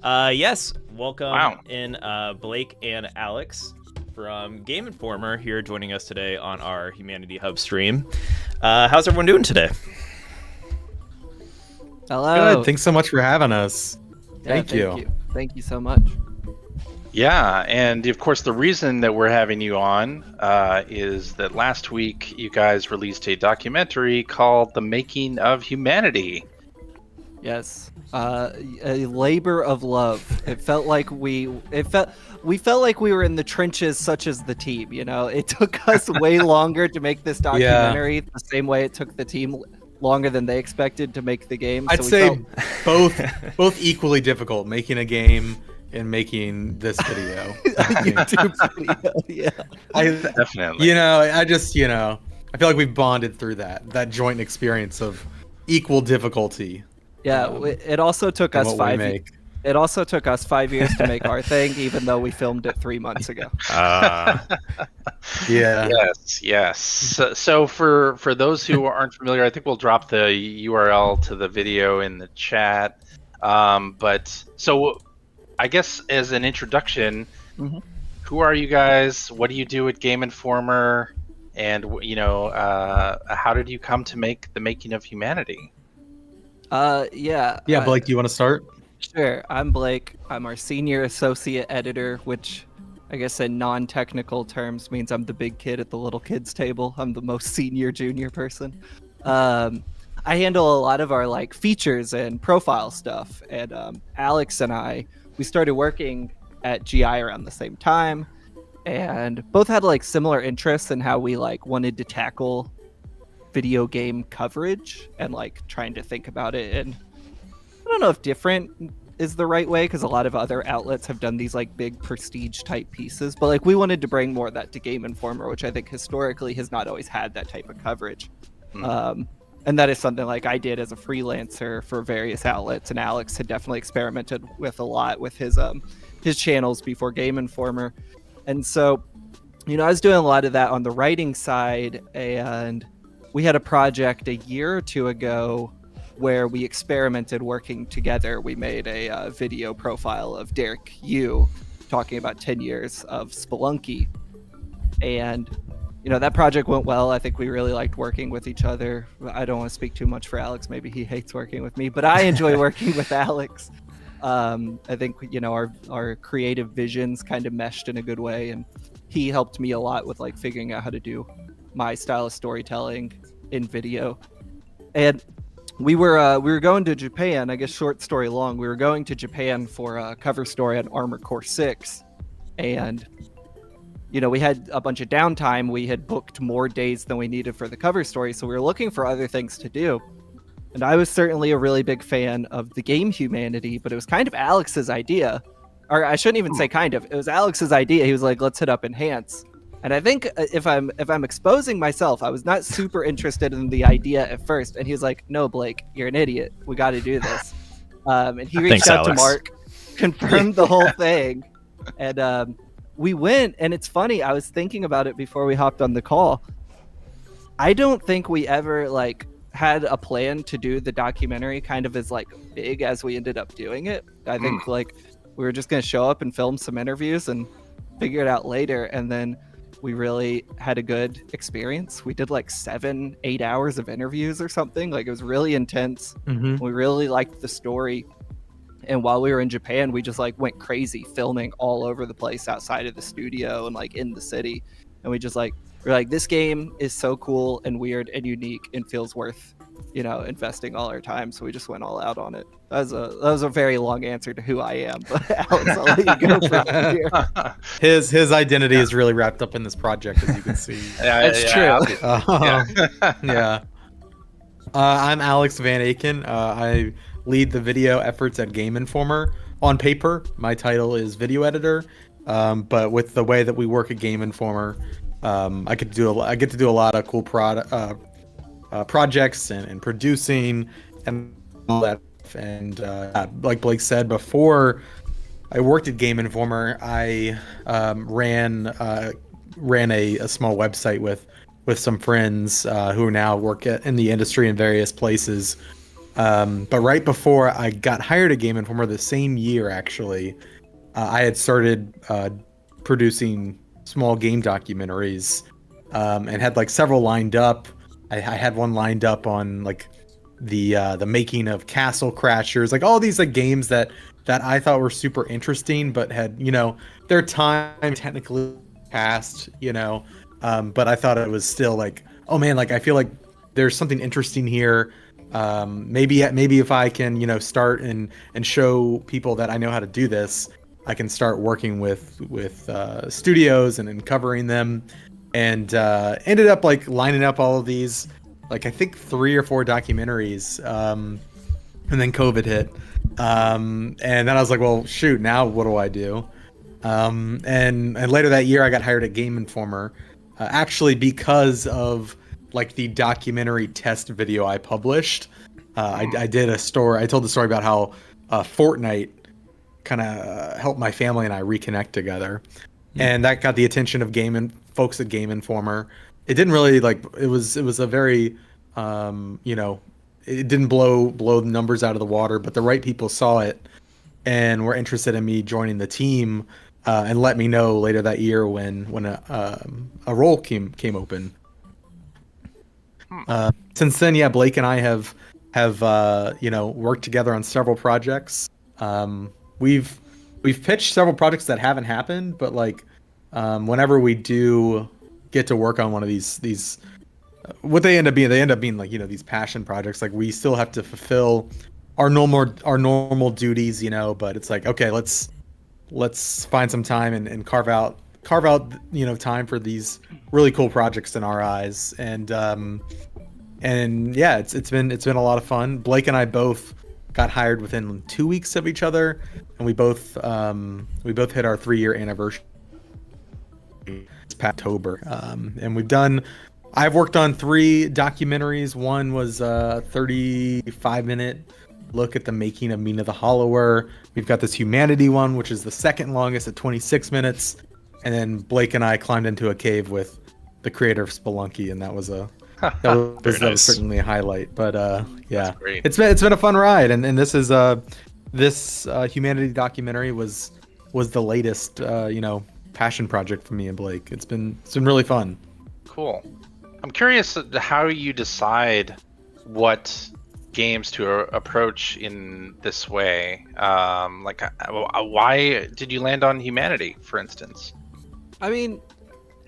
Yes, welcome Wow. in Blake and Alex from Game Informer here joining us today on our Humanity Hub stream. How's everyone doing today? Hello. Good. Thanks so much for having us. Thank you. Thank you so much. Yeah, and of course, the reason that we're having you on is that last week you guys released a documentary called "The Making of Humanity." Yes. A labor of love. It felt like we felt like we were in the trenches, such as the team. You know, it took us way longer to make this documentary, the same way it took the team longer than they expected to make the game. I'd say both equally difficult, making a game and making this video. YouTube video, yeah. Definitely. I feel like we've bonded through that joint experience of equal difficulty. Yeah, it also took us 5 years. It also took us 5 years to make our thing, even though we filmed it 3 months ago. Yeah. Yes. So for those who aren't familiar, I think we'll drop the URL to the video in the chat. But so I guess as an introduction, who are you guys? What do you do at Game Informer? And how did you come to make The Making of Humanity? Yeah, Blake, do you want to start? Sure. I'm Blake. I'm our senior associate editor, which I guess in non-technical terms means I'm the big kid at the little kids table. I'm the most senior junior person. I handle a lot of our features and profile stuff. And Alex and we started working at GI around the same time, and both had similar interests in how we wanted to tackle video game coverage and trying to think about it. And I don't know if different is the right way, because a lot of other outlets have done these big prestige type pieces, but we wanted to bring more of that to Game Informer, which I think historically has not always had that type of coverage. And that is something I did as a freelancer for various outlets, and Alex had definitely experimented with a lot with his channels before Game Informer. And so I was doing a lot of that on the writing side, and we had a project a year or two ago where we experimented working together. We made a video profile of Derek Yu talking about 10 years of Spelunky. And, that project went well. I think we really liked working with each other. I don't want to speak too much for Alex. Maybe he hates working with me, but I enjoy working with Alex. I think, our creative visions kind of meshed in a good way. And he helped me a lot with figuring out how to do my style of storytelling in video. And we were going to Japan. I guess short story long, we were going to Japan for a cover story on Armored Core 6, and we had a bunch of downtime. We had booked more days than we needed for the cover story, so we were looking for other things to do. And I was certainly a really big fan of the game Humanity, but it was kind of Alex's idea, or I shouldn't even say kind of. It was Alex's idea. He was like, "Let's hit up Enhance." And I think if I'm exposing myself, I was not super interested in the idea at first. And he was like, "No, Blake, you're an idiot. We got to do this." And he reached out to Mark, confirmed the whole thing, and we went. And it's funny, I was thinking about it before we hopped on the call. I don't think we ever had a plan to do the documentary kind of as big as we ended up doing it. I think we were just gonna show up and film some interviews and figure it out later, and then we really had a good experience. We did 7-8 hours of interviews or something. It was really intense. We really liked the story. And while we were in Japan, we just went crazy filming all over the place outside of the studio and in the city. And we just we're this game is so cool and weird and unique and feels worth, investing all our time. So we just went all out on it. That was a very long answer to who I am, but Alex, I'll let you go from here. His identity is really wrapped up in this project, as you can see. That's true. Yeah. I'm Alex Van Aken. I lead the video efforts at Game Informer. On paper, my title is video editor, but with the way that we work at Game Informer, I get to do a lot of cool projects and producing and all that. And like Blake said before, I worked at Game Informer. I ran a small website with some friends who now work in the industry in various places. But right before I got hired at Game Informer, the same year actually, I had started producing small game documentaries, and had like several lined up. I had one lined up on like the making of Castle Crashers, like all these like games that I thought were super interesting, but had, you know, their time technically passed, you know. But I thought it was still like, oh man, like I feel like there's something interesting here. Maybe if I can, you know, start and show people that I know how to do this, I can start working with studios and covering them. And ended up like lining up all of these, like I think 3 or 4 documentaries, and then COVID hit, and then I was like, well, shoot, now what do I do? And later that year, I got hired at Game Informer, actually because of like the documentary test video I published. I did a story. I told the story about how Fortnite kind of helped my family and I reconnect together. And that got the attention of folks at Game Informer. It didn't really like, it was a very, you know, it didn't blow the numbers out of the water, but the right people saw it and were interested in me joining the team, and let me know later that year when a role came open. Since then, yeah, Blake and I have you know, worked together on several projects. We've pitched several projects that haven't happened, but like whenever we do get to work on one of these what they end up being like, you know, these passion projects. Like we still have to fulfill our normal duties, you know, but it's like, okay, let's find some time and carve out, you know, time for these really cool projects in our eyes. And yeah, it's been a lot of fun. Blake and I both got hired within 2 weeks of each other, and we both hit our 3-year anniversary this past October. And I've worked on 3 documentaries. One was a 35-minute look at the making of Mina the Hollower. We've got this humanity one, which is the second longest at 26 minutes. And then Blake and I climbed into a cave with the creator of Spelunky, and that was certainly a highlight. But yeah, it's been a fun ride, and this is this humanity documentary was the latest you know, passion project for me and Blake. It's been really fun. Cool. I'm curious how you decide what games to approach in this way. Like, why did you land on humanity, for instance? I mean,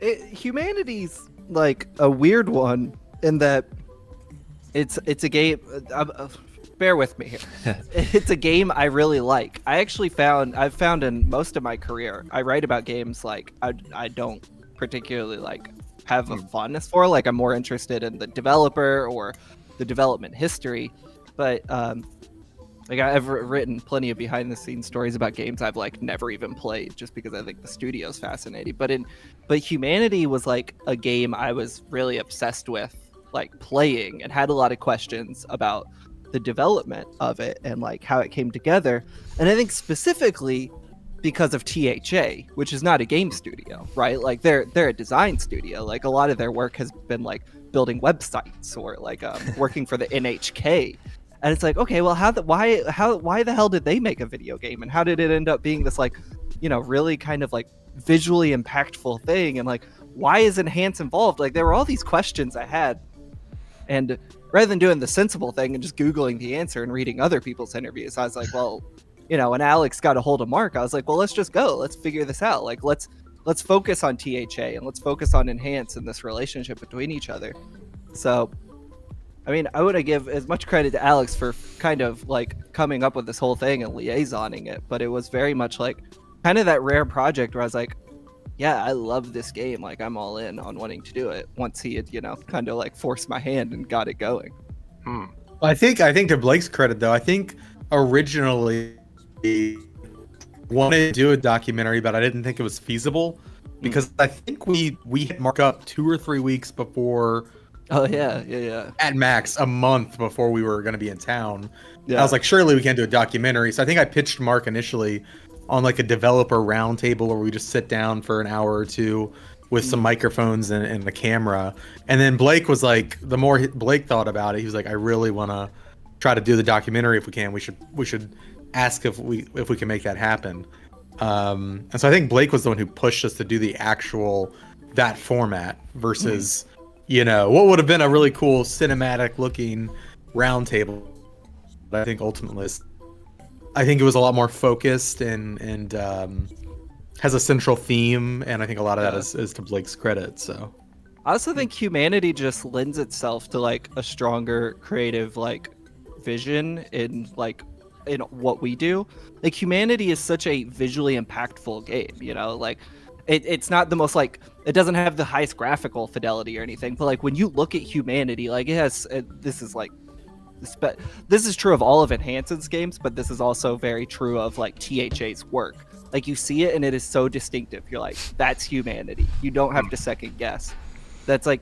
humanity's like a weird one in that it's a game. Bear with me here. It's a game I really like. I've found in most of my career, I write about games like I don't particularly like have a fondness for. Like I'm more interested in the developer or the development history. But like I've written plenty of behind the scenes stories about games I've like never even played just because I think the studio's fascinating. But Humanity was like a game I was really obsessed with, like playing, and had a lot of questions about the development of it and like how it came together. And I think specifically because of THA, which is not a game studio, right? Like they're a design studio. Like a lot of their work has been like building websites or like working for the NHK. And it's like, okay, well, why the hell did they make a video game? And how did it end up being this like, you know, really kind of like visually impactful thing? And like, why is Enhance involved? Like there were all these questions I had. And rather than doing the sensible thing and just Googling the answer and reading other people's interviews, I was like, well, you know, when Alex got a hold of Mark, I was like, well, let's just go. Let's figure this out. Like, let's focus on THA and let's focus on Enhance and this relationship between each other. So, I mean, I want to give as much credit to Alex for kind of like coming up with this whole thing and liaisoning it, but it was very much like kind of that rare project where I was like, yeah, I love this game. Like, I'm all in on wanting to do it once he had, you know, kind of like forced my hand and got it going. I think to Blake's credit, though, I think originally he wanted to do a documentary, but I didn't think it was feasible because I think we hit Mark up 2 or 3 weeks before. Oh yeah. At max, a month before we were going to be in town. Yeah. I was like, surely we can't do a documentary. So I think I pitched Mark initially on like a developer roundtable where we just sit down for an hour or two with some microphones and a camera. And then Blake was like, the more Blake thought about it, he was like, I really want to try to do the documentary if we can. We should ask if we can make that happen. And so I think Blake was the one who pushed us to do that format versus what would have been a really cool cinematic looking round table. But I think ultimately, I think it was a lot more focused and has a central theme, and I think a lot of that is to Blake's credit. So I also think humanity just lends itself to like a stronger creative like vision in what we do. Like humanity is such a visually impactful game, like it's not the most like, it doesn't have the highest graphical fidelity or anything, but like when you look at humanity, like it has this is true of all of Enhanced's games, but this is also very true of like THA's work. Like you see it and it is so distinctive. You're like, that's humanity. You don't have to second guess. That's like,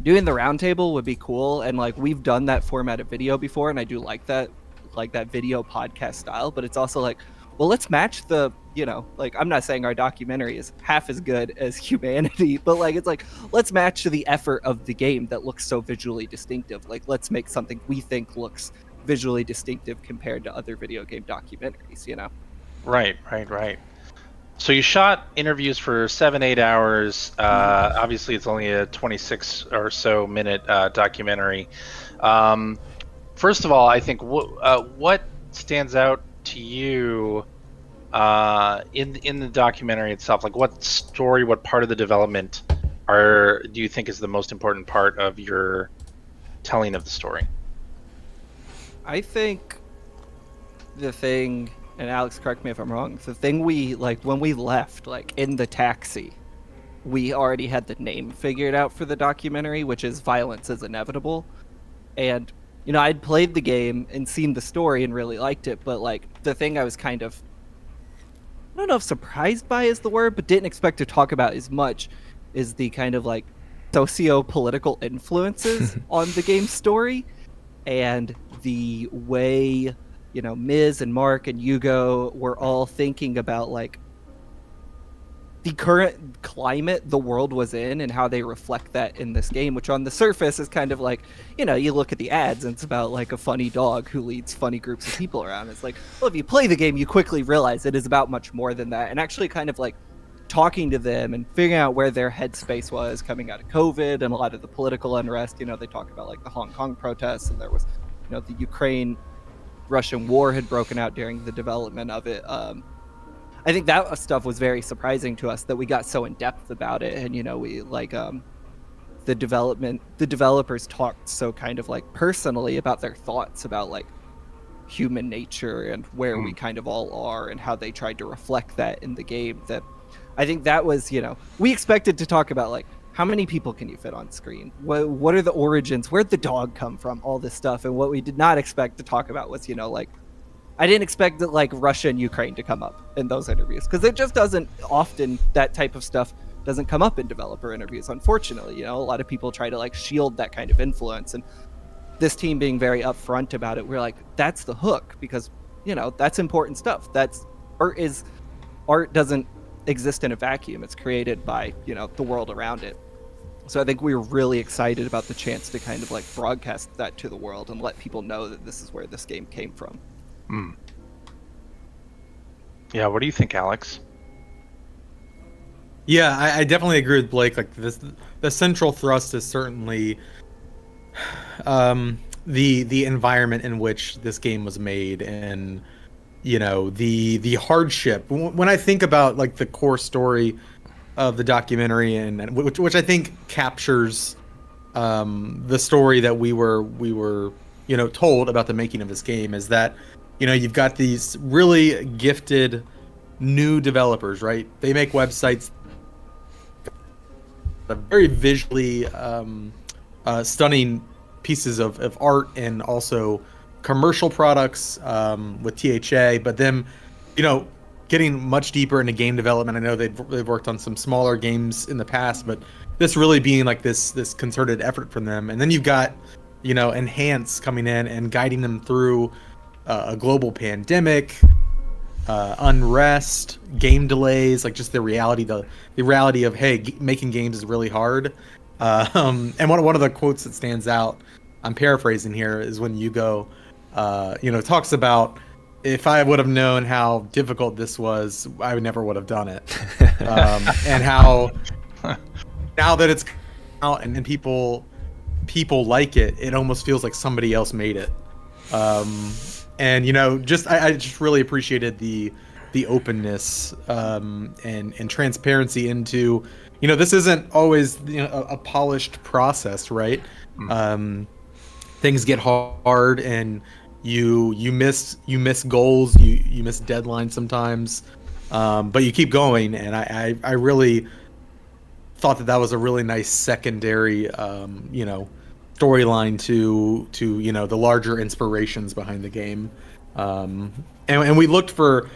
doing the roundtable would be cool, and like we've done that format of video before, and I do like that video podcast style, but it's also like, well, let's match the, like I'm not saying our documentary is half as good as humanity, but like it's like, let's match the effort of the game that looks so visually distinctive. Like let's make something we think looks visually distinctive compared to other video game documentaries, Right. So you shot interviews for 7-8 hours. Obviously, it's only a 26 or so minute documentary. First of all, I think what stands out to you in the documentary itself? Like, what story, what part of the development do you think is the most important part of your telling of the story? I think the thing, and Alex, correct me if I'm wrong, the thing we, like, when we left, like, in the taxi, we already had the name figured out for the documentary, which is Violence is Inevitable. And, I'd played the game and seen the story and really liked it, but, like, the thing I was kind of, I don't know if surprised by is the word, but didn't expect to talk about as much, is the kind of, like, socio-political influences on the game's story, and the way Miz and Mark and Hugo were all thinking about like the current climate the world was in and how they reflect that in this game, which on the surface is kind of like, you look at the ads and it's about like a funny dog who leads funny groups of people around. It's like, well, if you play the game, you quickly realize it is about much more than that. And actually kind of like talking to them and figuring out where their headspace was coming out of COVID and a lot of the political unrest. They talk about like the Hong Kong protests, and there was, the Ukraine-Russian war had broken out during the development of it. I think that stuff was very surprising to us that we got so in depth about it, and we like the developers talked so kind of like personally about their thoughts about like human nature and where we kind of all are and how they tried to reflect that in the game. That I think that was, we expected to talk about like, how many people can you fit on screen? What are the origins? Where'd the dog come from? All this stuff. And what we did not expect to talk about was, like, I didn't expect that like Russia and Ukraine to come up in those interviews, because it just doesn't often, that type of stuff doesn't come up in developer interviews. Unfortunately, a lot of people try to like shield that kind of influence, and this team being very upfront about it, we're like, that's the hook, because that's important stuff. That's art doesn't exist in a vacuum. It's created by the world around it. So I think we were really excited about the chance to kind of like broadcast that to the world and let people know that this is where this game came from. Yeah, what do you think, Alex? Yeah, I definitely agree with Blake. Like the central thrust is certainly the environment in which this game was made, and the hardship. When I think about like the core story of the documentary, and which I think captures the story that we were told about the making of this game, is that you've got these really gifted new developers, right? They make websites, very visually stunning pieces of art, and also commercial products with THA, but then getting much deeper into game development. I know they've worked on some smaller games in the past, but this really being like this concerted effort from them. And then you've got Enhance coming in and guiding them through a global pandemic, unrest, game delays, like just the reality of making games is really hard. And one of the quotes that stands out, I'm paraphrasing here, is when Hugo talks about, if I would have known how difficult this was, I never would have done it. And how now that it's out and people like it, it almost feels like somebody else made it. And I just really appreciated the openness and transparency into, this isn't always a polished process, right? Things get hard, and you miss goals, you miss deadlines sometimes, but you keep going. And I really thought that was a really nice secondary storyline to the larger inspirations behind the game. And we looked for,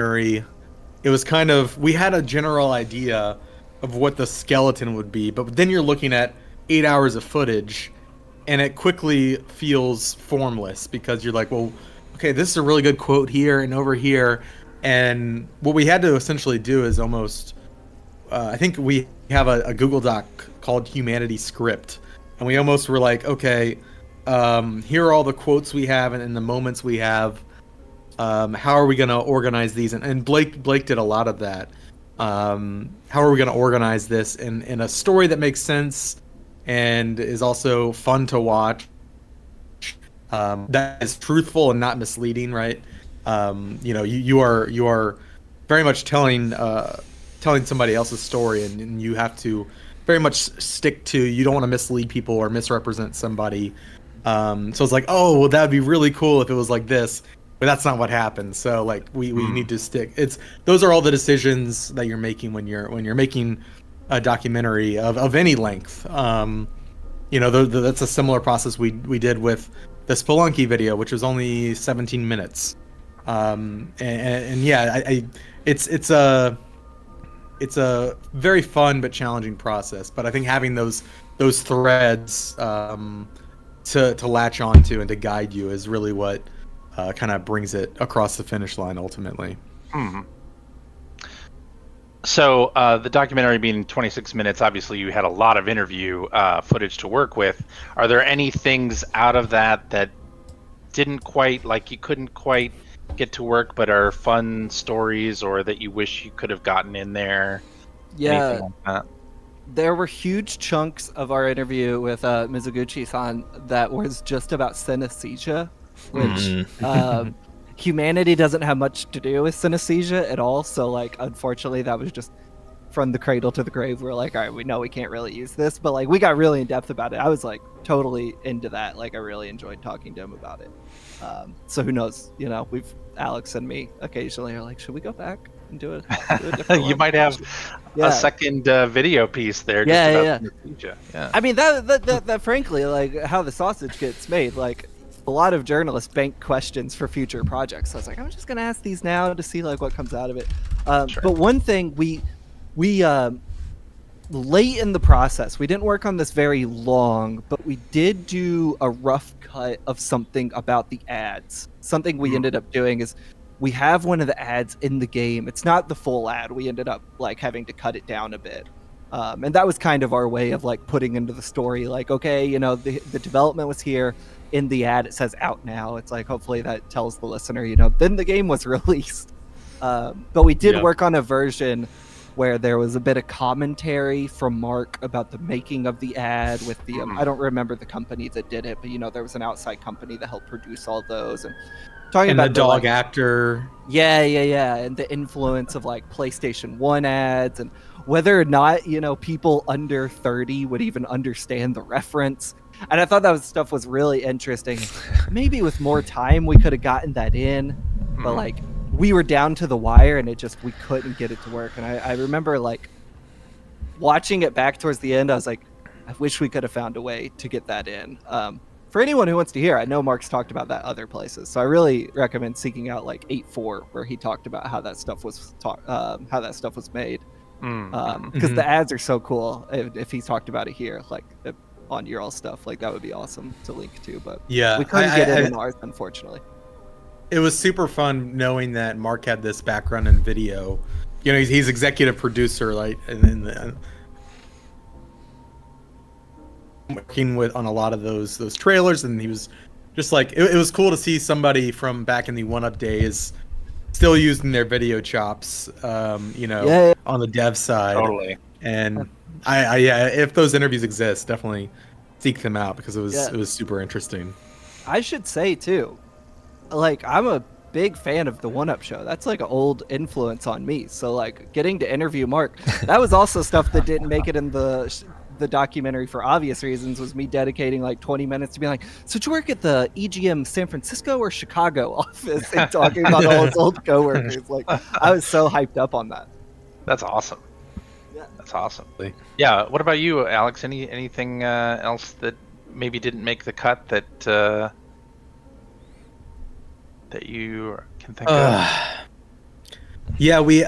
it was kind of, we had a general idea of what the skeleton would be, but then you're looking at 8 hours of footage and it quickly feels formless, because you're like, well, okay, this is a really good quote here and over here. And what we had to essentially do is almost, I think we have a Google Doc called Humanity Script, and we almost were like, okay, here are all the quotes we have and the moments we have. How are we going to organize these? And Blake did a lot of that. How are we going to organize this in a story that makes sense and is also fun to watch, that is truthful and not misleading, right? You are very much telling somebody else's story, and you have to very much stick to, you don't want to mislead people or misrepresent somebody. So it's like, oh, well, that would be really cool if it was like this, but that's not what happened. So like we need to stick. Those are all the decisions that you're making when you're making a documentary of any length. That's a similar process we did with the Spelunky video, which was only 17 minutes. It's a very fun but challenging process. But I think having those threads to latch onto and to guide you is really what kind of brings it across the finish line ultimately. So the documentary being 26 minutes, obviously you had a lot of interview footage to work with. Are there any things out of that didn't quite, like you couldn't quite get to work but are fun stories, or that you wish you could have gotten in there? Yeah. Like that? There were huge chunks of our interview with Mizuguchi-san that was just about synesthesia, which humanity doesn't have much to do with synesthesia at all. So like, unfortunately, that was just from the cradle to the grave. We're like, all right, we know we can't really use this, but like we got really in depth about it. I was like totally into that. Like I really enjoyed talking to him about it. So who knows? Alex and me occasionally are like, should we go back and do a different You one? might have a second video piece there. Synesthesia. Yeah. I mean, that frankly, like how the sausage gets made, like a lot of journalists bank questions for future projects. So I was like, I'm just gonna ask these now to see like what comes out of it. Sure. But one thing we late in the process, we didn't work on this very long, but we did do a rough cut of something about the ads. Something we ended up doing is we have one of the ads in the game. It's not the full ad. We ended up like having to cut it down a bit. And that was kind of our way of like putting into the story, like, okay, the development was here. In the ad, it says out now. It's like, hopefully that tells the listener, then the game was released. But we did work on a version where there was a bit of commentary from Mark about the making of the ad with the, I don't remember the company that did it, but there was an outside company that helped produce all those, and talking about the dog actor. Yeah. And the influence of like PlayStation 1 ads, and whether or not, people under 30 would even understand the reference. And I thought that stuff was really interesting. Maybe with more time, we could have gotten that in, but like we were down to the wire, and we couldn't get it to work. And I remember like watching it back towards the end. I was like, I wish we could have found a way to get that in. For anyone who wants to hear, I know Mark's talked about that other places, so I really recommend seeking out like 8.4, where he talked about how that stuff was made. Because the ads are so cool. If he's talked about it here, like on your all stuff, like that would be awesome to link to. But we couldn't get it in ours, unfortunately. It was super fun knowing that Mark had this background in video. He's executive producer, like, and then working with on a lot of those trailers, and he was just like, it was cool to see somebody from back in the 1UP days still using their video chops, you know, Yeah. on the dev side. Totally. And I yeah, if those interviews exist, definitely seek them out because it was super interesting. I should say too, like, I'm a big fan of the 1UP show. That's like an old influence on me. So like getting to interview Mark, that was also stuff that didn't make it in the documentary for obvious reasons, was me dedicating like 20 minutes to be like, so did you work at the EGM San Francisco or Chicago office, and talking about all his old coworkers. Like, I was so hyped up on that. That's awesome. Yeah. That's awesome. Yeah. What about you, Alex? Anything else that maybe didn't make the cut that you can think of? Yeah, we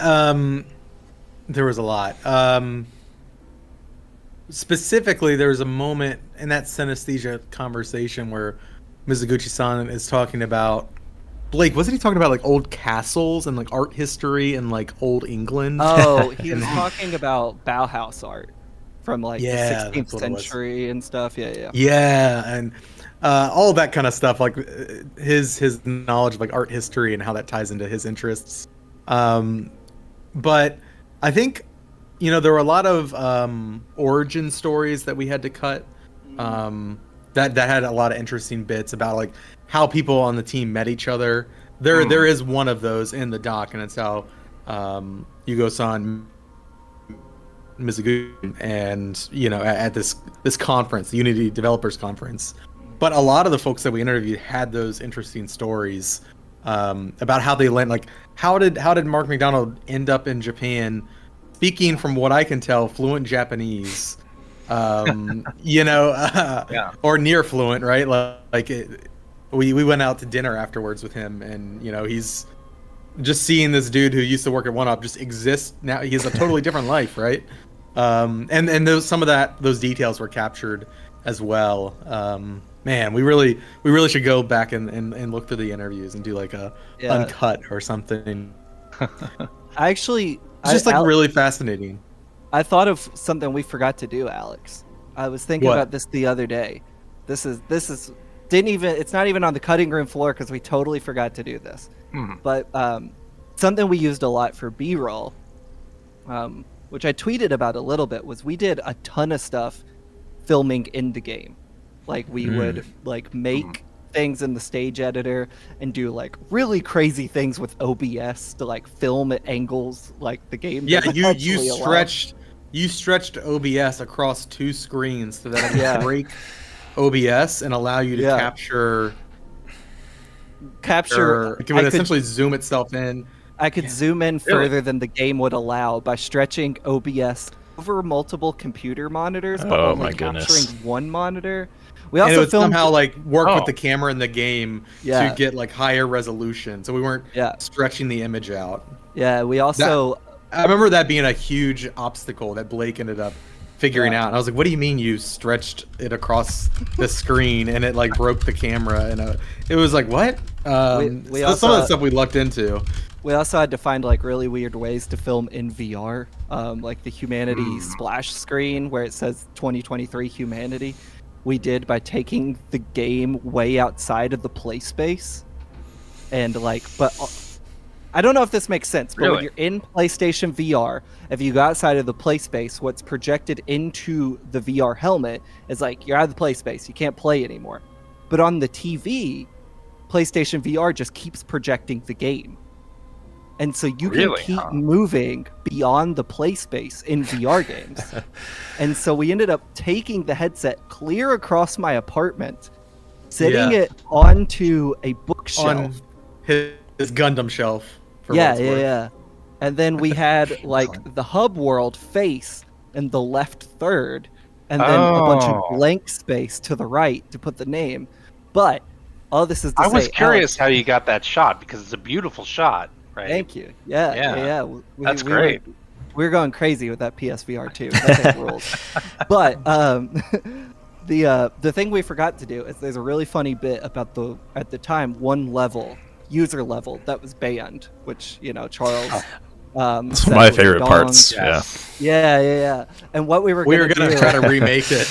there was a lot. Specifically, there was a moment in that synesthesia conversation where Mizuguchi-san is talking about, Blake, wasn't he talking about like old castles and like art history and like old England? Oh, he was talking about Bauhaus art from like Yeah, the 16th that's what it was. century and stuff. Yeah. Yeah, and all that kind of stuff, like his knowledge of like art history and how that ties into his interests. But I think, you know, there were a lot of origin stories that we had to cut that had a lot of interesting bits about like how people on the team met each other. There is one of those in the doc, and it's how Yugo-san, Mizuguchi, and you know, at this conference, the Unity Developers Conference. But a lot of the folks that we interviewed had those interesting stories about how they landed. Like, how did Mark McDonald end up in Japan, speaking, from what I can tell, fluent Japanese? You know, or near fluent, right? We went out to dinner afterwards with him, and you know, he's just seeing this dude who used to work at 1UP just exist now. He has a totally different life, right? And some of those details were captured as well. Man, we really should go back and look through the interviews and do like a uncut or something. It's just like really fascinating. I thought of something we forgot to do, Alex. I was thinking about this the other day. It's not even on the cutting room floor because we totally forgot to do this. But something we used a lot for B-roll, which I tweeted about a little bit, was we did a ton of stuff filming in the game. Like, we would like make things in the stage editor and do like really crazy things with OBS to like film at angles like the game. Yeah, you stretched OBS across 2 screens so that it would break OBS and allow you to capture. It would essentially zoom itself in. I could zoom in further than the game would allow by stretching OBS over multiple computer monitors, but only capturing one monitor. We also and it would filmed somehow like work with the camera in the game to get like higher resolution, so we weren't stretching the image out. Yeah, we also. I remember that being a huge obstacle that Blake ended up figuring out. And I was like, "What do you mean you stretched it across the screen and it like broke the camera?" And it was like, "What?" Some of the stuff we looked into. We also had to find like really weird ways to film in VR, like the Humanity splash screen where it says 2023 Humanity. We did by taking the game way outside of the play space, and like, but I don't know if this makes sense. But when you're in PlayStation VR, if you go outside of the play space, what's projected into the VR helmet is like you're out of the play space, you can't play anymore. But on the TV, PlayStation VR just keeps projecting the game. And so you can keep moving beyond the play space in VR games. And so we ended up taking the headset clear across my apartment, setting it onto a bookshelf. On his Gundam shelf. Yeah. And then we had like the hub world face in the left third, and then a bunch of blank space to the right to put the name. But all this is to say, I was curious how you got that shot, because it's a beautiful shot. Right. Thank you. Yeah. That's great. We were going crazy with that PSVR 2. That thing rules. But the thing we forgot to do is there's a really funny bit about at the time one user level that was banned, which Charles. It's one of my favorite parts. Yeah. And what we were gonna try to remake it.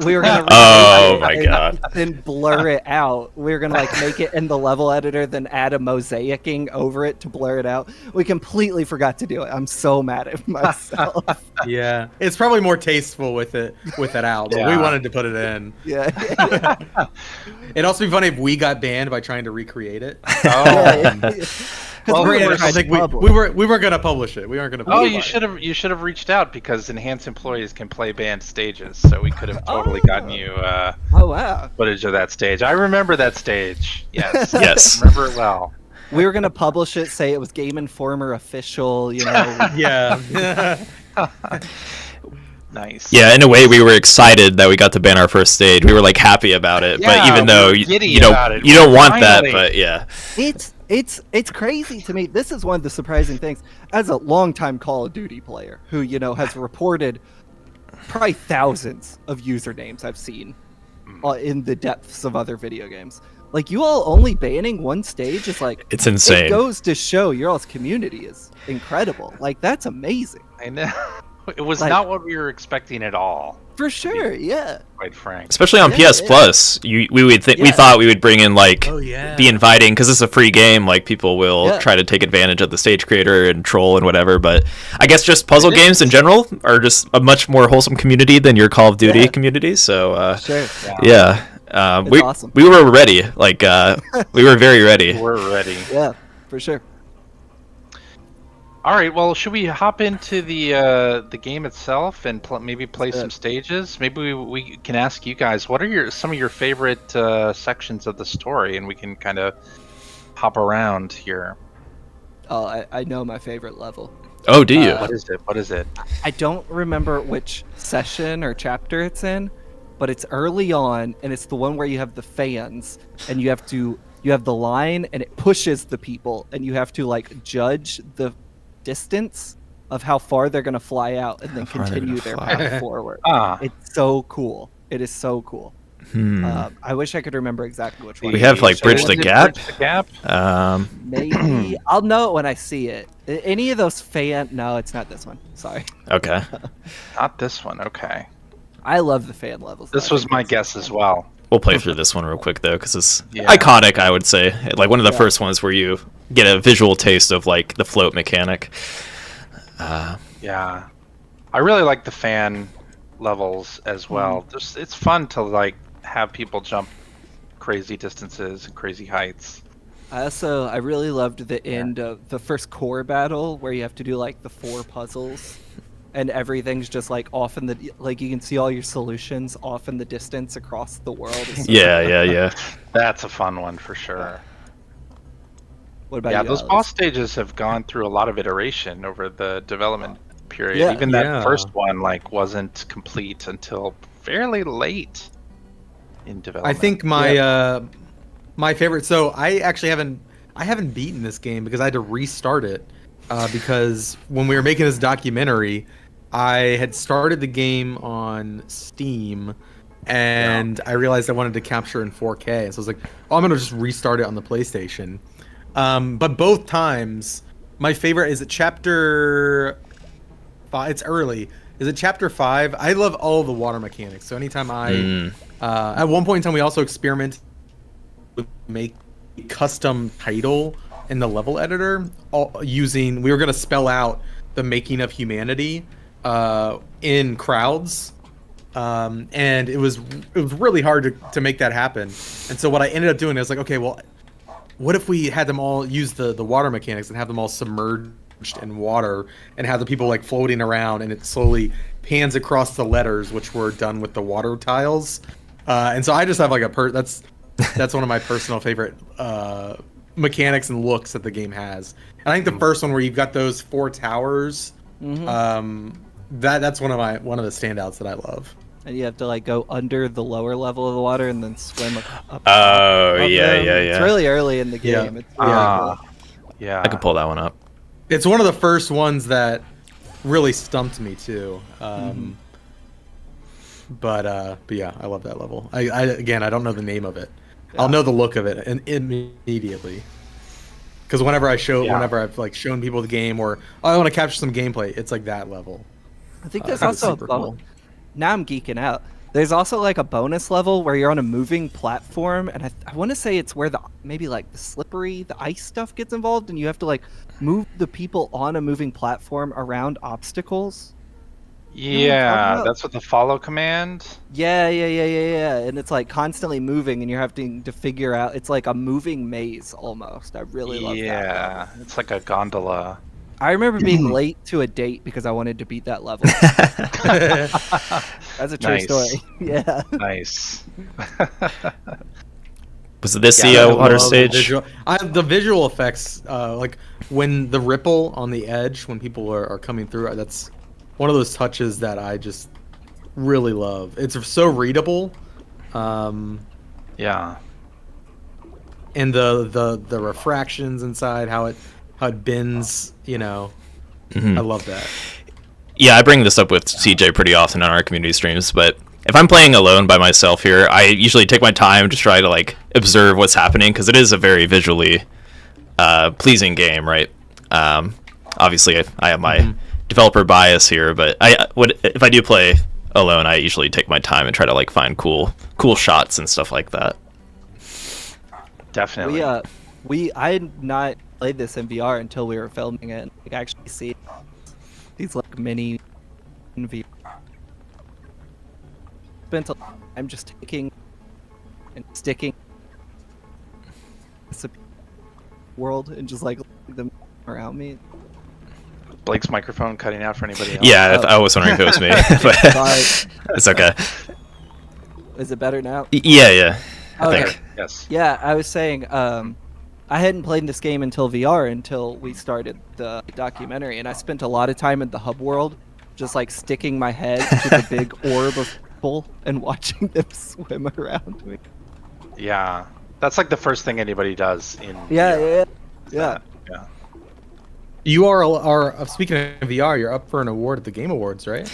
We were gonna Oh recreate my it God. and then blur it out. We were gonna like make it in the level editor, then add a mosaicing over it to blur it out. We completely forgot to do it. I'm so mad at myself. Yeah, it's probably more tasteful with it out, but we Yeah. wanted to put it in. Yeah. It'd also be funny if we got banned by trying to recreate it. Well, we're granted, gonna I think publish. we weren't gonna publish it. We aren't gonna. Oh, publish you it. should have reached out because enhanced employees can play banned stages, so we could have totally gotten you Oh wow. footage of that stage. I remember that stage. Yes. Yes. Remember it well. We were gonna publish it, say it was Game Informer official, you know. Yeah. Nice. Yeah, in a way, we were excited that we got to ban our first stage. We were like happy about it, but Yeah, even we though were you giddy don't, about it. you don't want Finally. that, but yeah. It's crazy to me. This is one of the surprising things. As a longtime Call of Duty player who, you know, has reported probably thousands of usernames I've seen in the depths of other video games. Like, you all only banning one stage is like, It's insane. it goes to show your all's community is incredible. Like, that's amazing. I know. It was Like- not what we were expecting at all, For sure, yeah. quite frank. Especially on Yeah, PS yeah. Plus, we Yeah. thought we would bring in like Oh yeah. be inviting because it's a free game. Like people will Yeah. try to take advantage of the stage creator and troll and whatever. But I guess just puzzle It games is. in general are just a much more wholesome community than your Call of Duty Yeah. community. So Sure. yeah, It's we awesome. we were ready. Like we were very ready. We're ready. Yeah, for sure. All right. Well, should we hop into the game itself and maybe play Yeah. some stages? Maybe we can ask you guys what are some of your favorite sections of the story, and we can kind of hop around here. Oh, I know my favorite level. Oh, do you? What is it? What is it? I don't remember which session or chapter it's in, but it's early on, and it's the one where you have the fans, and you have the line, and it pushes the people, and you have to like judge the distance of how far they're gonna fly out, and then How far they're continue gonna their fly. path forward. Ah, It's so cool. It is so cool. Hmm. I wish I could remember exactly which one. We have, like, Bridge is the it Gap? Bridge the Gap. Maybe I'll know it when I see it. Any of those fan? No, it's not this one. Sorry. Okay. Not this one. Okay. I love the fan levels. This though. I was think my it's- guess as well. We'll play through this one real quick though, because it's Yeah. iconic. I would say, like one of the Yeah. first ones where you get a visual taste of like the float mechanic. Yeah, I really like the fan levels as well. Just it's fun to like have people jump crazy distances and crazy heights. I really loved the end of the first core battle where you have to do like the 4 puzzles, and everything's just like off in the like you can see all your solutions off in the distance across the world. It's so Yeah. That's a fun one for sure. What about Yeah, you, those Alex? boss stages have gone through a lot of iteration over the development period. Yeah. Even that Yeah. first one like wasn't complete until fairly late in I development. think my my favorite. So I actually haven't beaten this game because I had to restart it because when we were making this documentary, I had started the game on Steam and I realized I wanted to capture in 4K. So I was like, oh, I'm gonna just restart it on the PlayStation. But both times, my favorite is at chapter 5. It's early. Is it chapter 5? I love all the water mechanics. So anytime at one point in time, we also experimented with make custom title in the level editor we were going to spell out the making of humanity in crowds. And it was really hard to make that happen. And so what I ended up doing is like, okay, well, what if we had them all use the water mechanics and have them all submerged in water and have the people like floating around, and it slowly pans across the letters, which were done with the water tiles. And so I just have like that's one of my personal favorite mechanics and looks that the game has. And I think the first one where you've got those 4 towers, that's one of the standouts that I love. And you have to like go under the lower level of the water and then swim up. Oh of yeah. them. It's really early in the Yeah. game. It's really cool. Yeah. I could pull that one up. It's one of the first ones that really stumped me too. But yeah, I love that level. I don't know the name of it. I'll know the look of it immediately. Because whenever I've like shown people the game or I want to capture some gameplay, it's like that level. I think there's That's also super a cool. now I'm geeking out. There's also like a bonus level where you're on a moving platform, and I want to say it's where maybe like the ice stuff gets involved, and you have to like move the people on a moving platform around obstacles. Yeah, that's what the follow command. Yeah, and it's like constantly moving, and you're having to figure out. It's like a moving maze almost. I really love that. Yeah, it's like a gondola. I remember being late to a date because I wanted to beat that level. That's a true story. Yeah. Nice. Was this the water stage? The visual effects, like when the ripple on the edge when people are coming through, that's one of those touches that I just really love. It's so readable. Yeah. And the refractions inside, how it bends, you know. I love that. Yeah, I bring this up with CJ pretty often on our community streams, but if I'm playing alone by myself here, I usually take my time to try to like observe what's happening, because it is a very visually pleasing game, right? Obviously, I have my developer bias here, but if I do play alone, I usually take my time and try to like find cool shots and stuff like that. Definitely. I had not played this in VR until we were filming it, and like actually see these like mini VR. Spent a lot of time just taking and sticking this world and just like them around me. Blake's microphone cutting out for anybody else? Yeah, I was wondering if it was me, but it's okay. Is it better now? Yeah. I think. Yes. Yeah, I was saying, I hadn't played this game until VR until we started the documentary, and I spent a lot of time in the hub world, just like sticking my head to the big orb of people and watching them swim around me. Yeah, that's like the first thing anybody does in. Yeah. You are speaking of VR, you're up for an award at the Game Awards, right?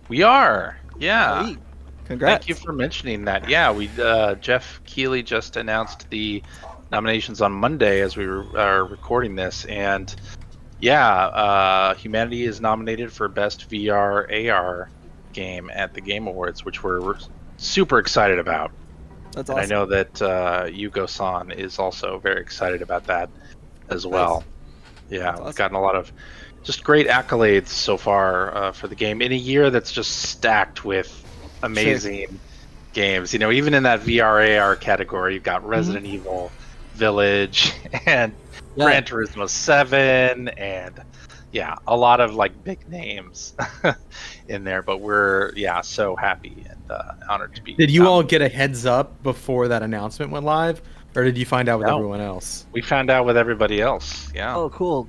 We are. Yeah. Sweet. Congrats. Thank you for mentioning that. Yeah, we Jeff Keighley just announced the nominations on Monday as we are recording this, and yeah, Humanity is nominated for Best VR AR Game at the Game Awards, which we're super excited about. That's and awesome. I know that Yugo-san is also very excited about that as well. Yeah, we've gotten a lot of just great accolades so far for the game in a year that's just stacked with amazing games. You know, even in that VR AR category, you've got Resident Evil Village and Gran Turismo 7 and a lot of like big names in there. But we're so happy and honored to be. Did you all get a heads up before that announcement went live, or did you find out with everyone else? We found out with everybody else. Yeah. Oh, cool.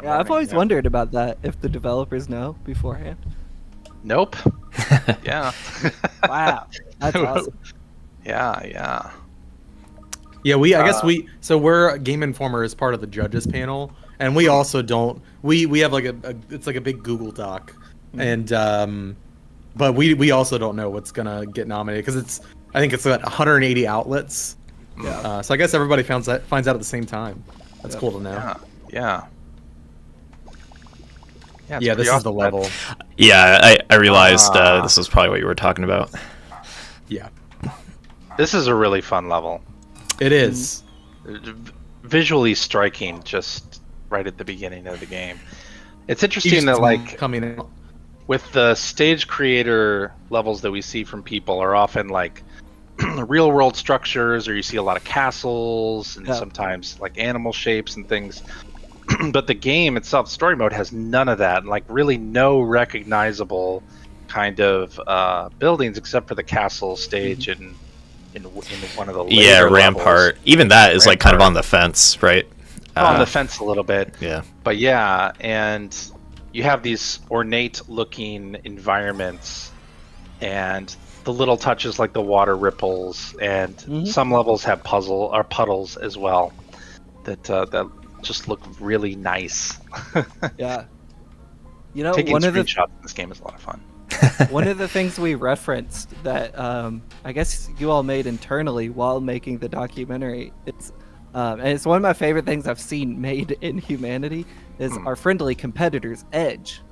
Yeah, I've always wondered about that, if the developers know beforehand. Nope. Yeah. Wow, that's awesome. Yeah. Yeah, we're Game Informer is part of the judges panel, and we also don't. We have like it's like a big Google Doc, and but we also don't know what's gonna get nominated because I think it's got 180 outlets. Yeah. So I guess everybody finds out at the same time. That's cool to know. Yeah. Yeah, this is the level. Yeah, I realized this was probably what you were talking about. Yeah. This is a really fun level. It is. Visually striking just right at the beginning of the game. It's interesting that like coming in. With the stage creator levels that we see from people are often like real world structures, or you see a lot of castles and sometimes like animal shapes and things. But the game itself, story mode, has none of that, and like really no recognizable kind of buildings except for the castle stage in one of the later Rampart. levels. Even that is like kind of on the fence, right? On the fence a little bit. Yeah. But and you have these ornate looking environments and the little touches like the water ripples, and some levels have puddles as well that just look really nice. Yeah. You know, taking one of the screenshots in this game is a lot of fun. one of the things we referenced that I guess you all made internally while making the documentary, and it's one of my favorite things I've seen made in Humanity, is our friendly competitors, Edge.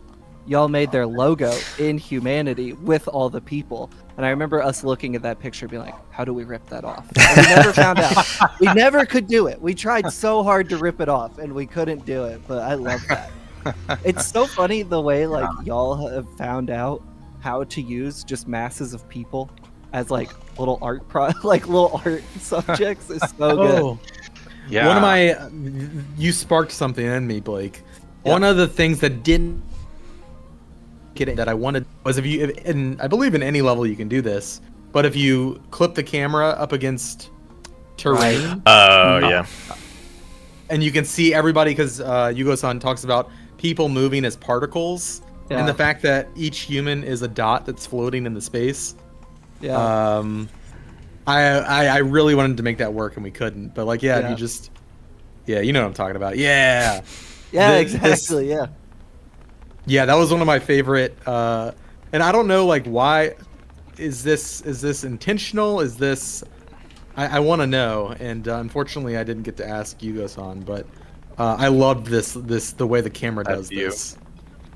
y'all made their logo in Humanity with all the people. And I remember us looking at that picture and being like, how do we rip that off? And we never found out. We never could do it. We tried so hard to rip it off and we couldn't do it, but I love that. It's so funny the way like y'all have found out how to use just masses of people as like little art little art subjects is so good. Yeah. One of my you sparked something in me, Blake. One of the things that didn't get it that I wanted was and I believe in any level you can do this, but if you clip the camera up against terrain, yeah, and you can see everybody, because Yugo-san talks about people moving as particles, and the fact that each human is a dot that's floating in the space. Yeah. I really wanted to make that work and we couldn't, but like you just you know what I'm talking about. Yeah, Exactly. Yeah, that was one of my favorite, and I don't know, like, why is this intentional? Is this, I want to know, and unfortunately I didn't get to ask Yugo-san, but I loved the way the camera does this.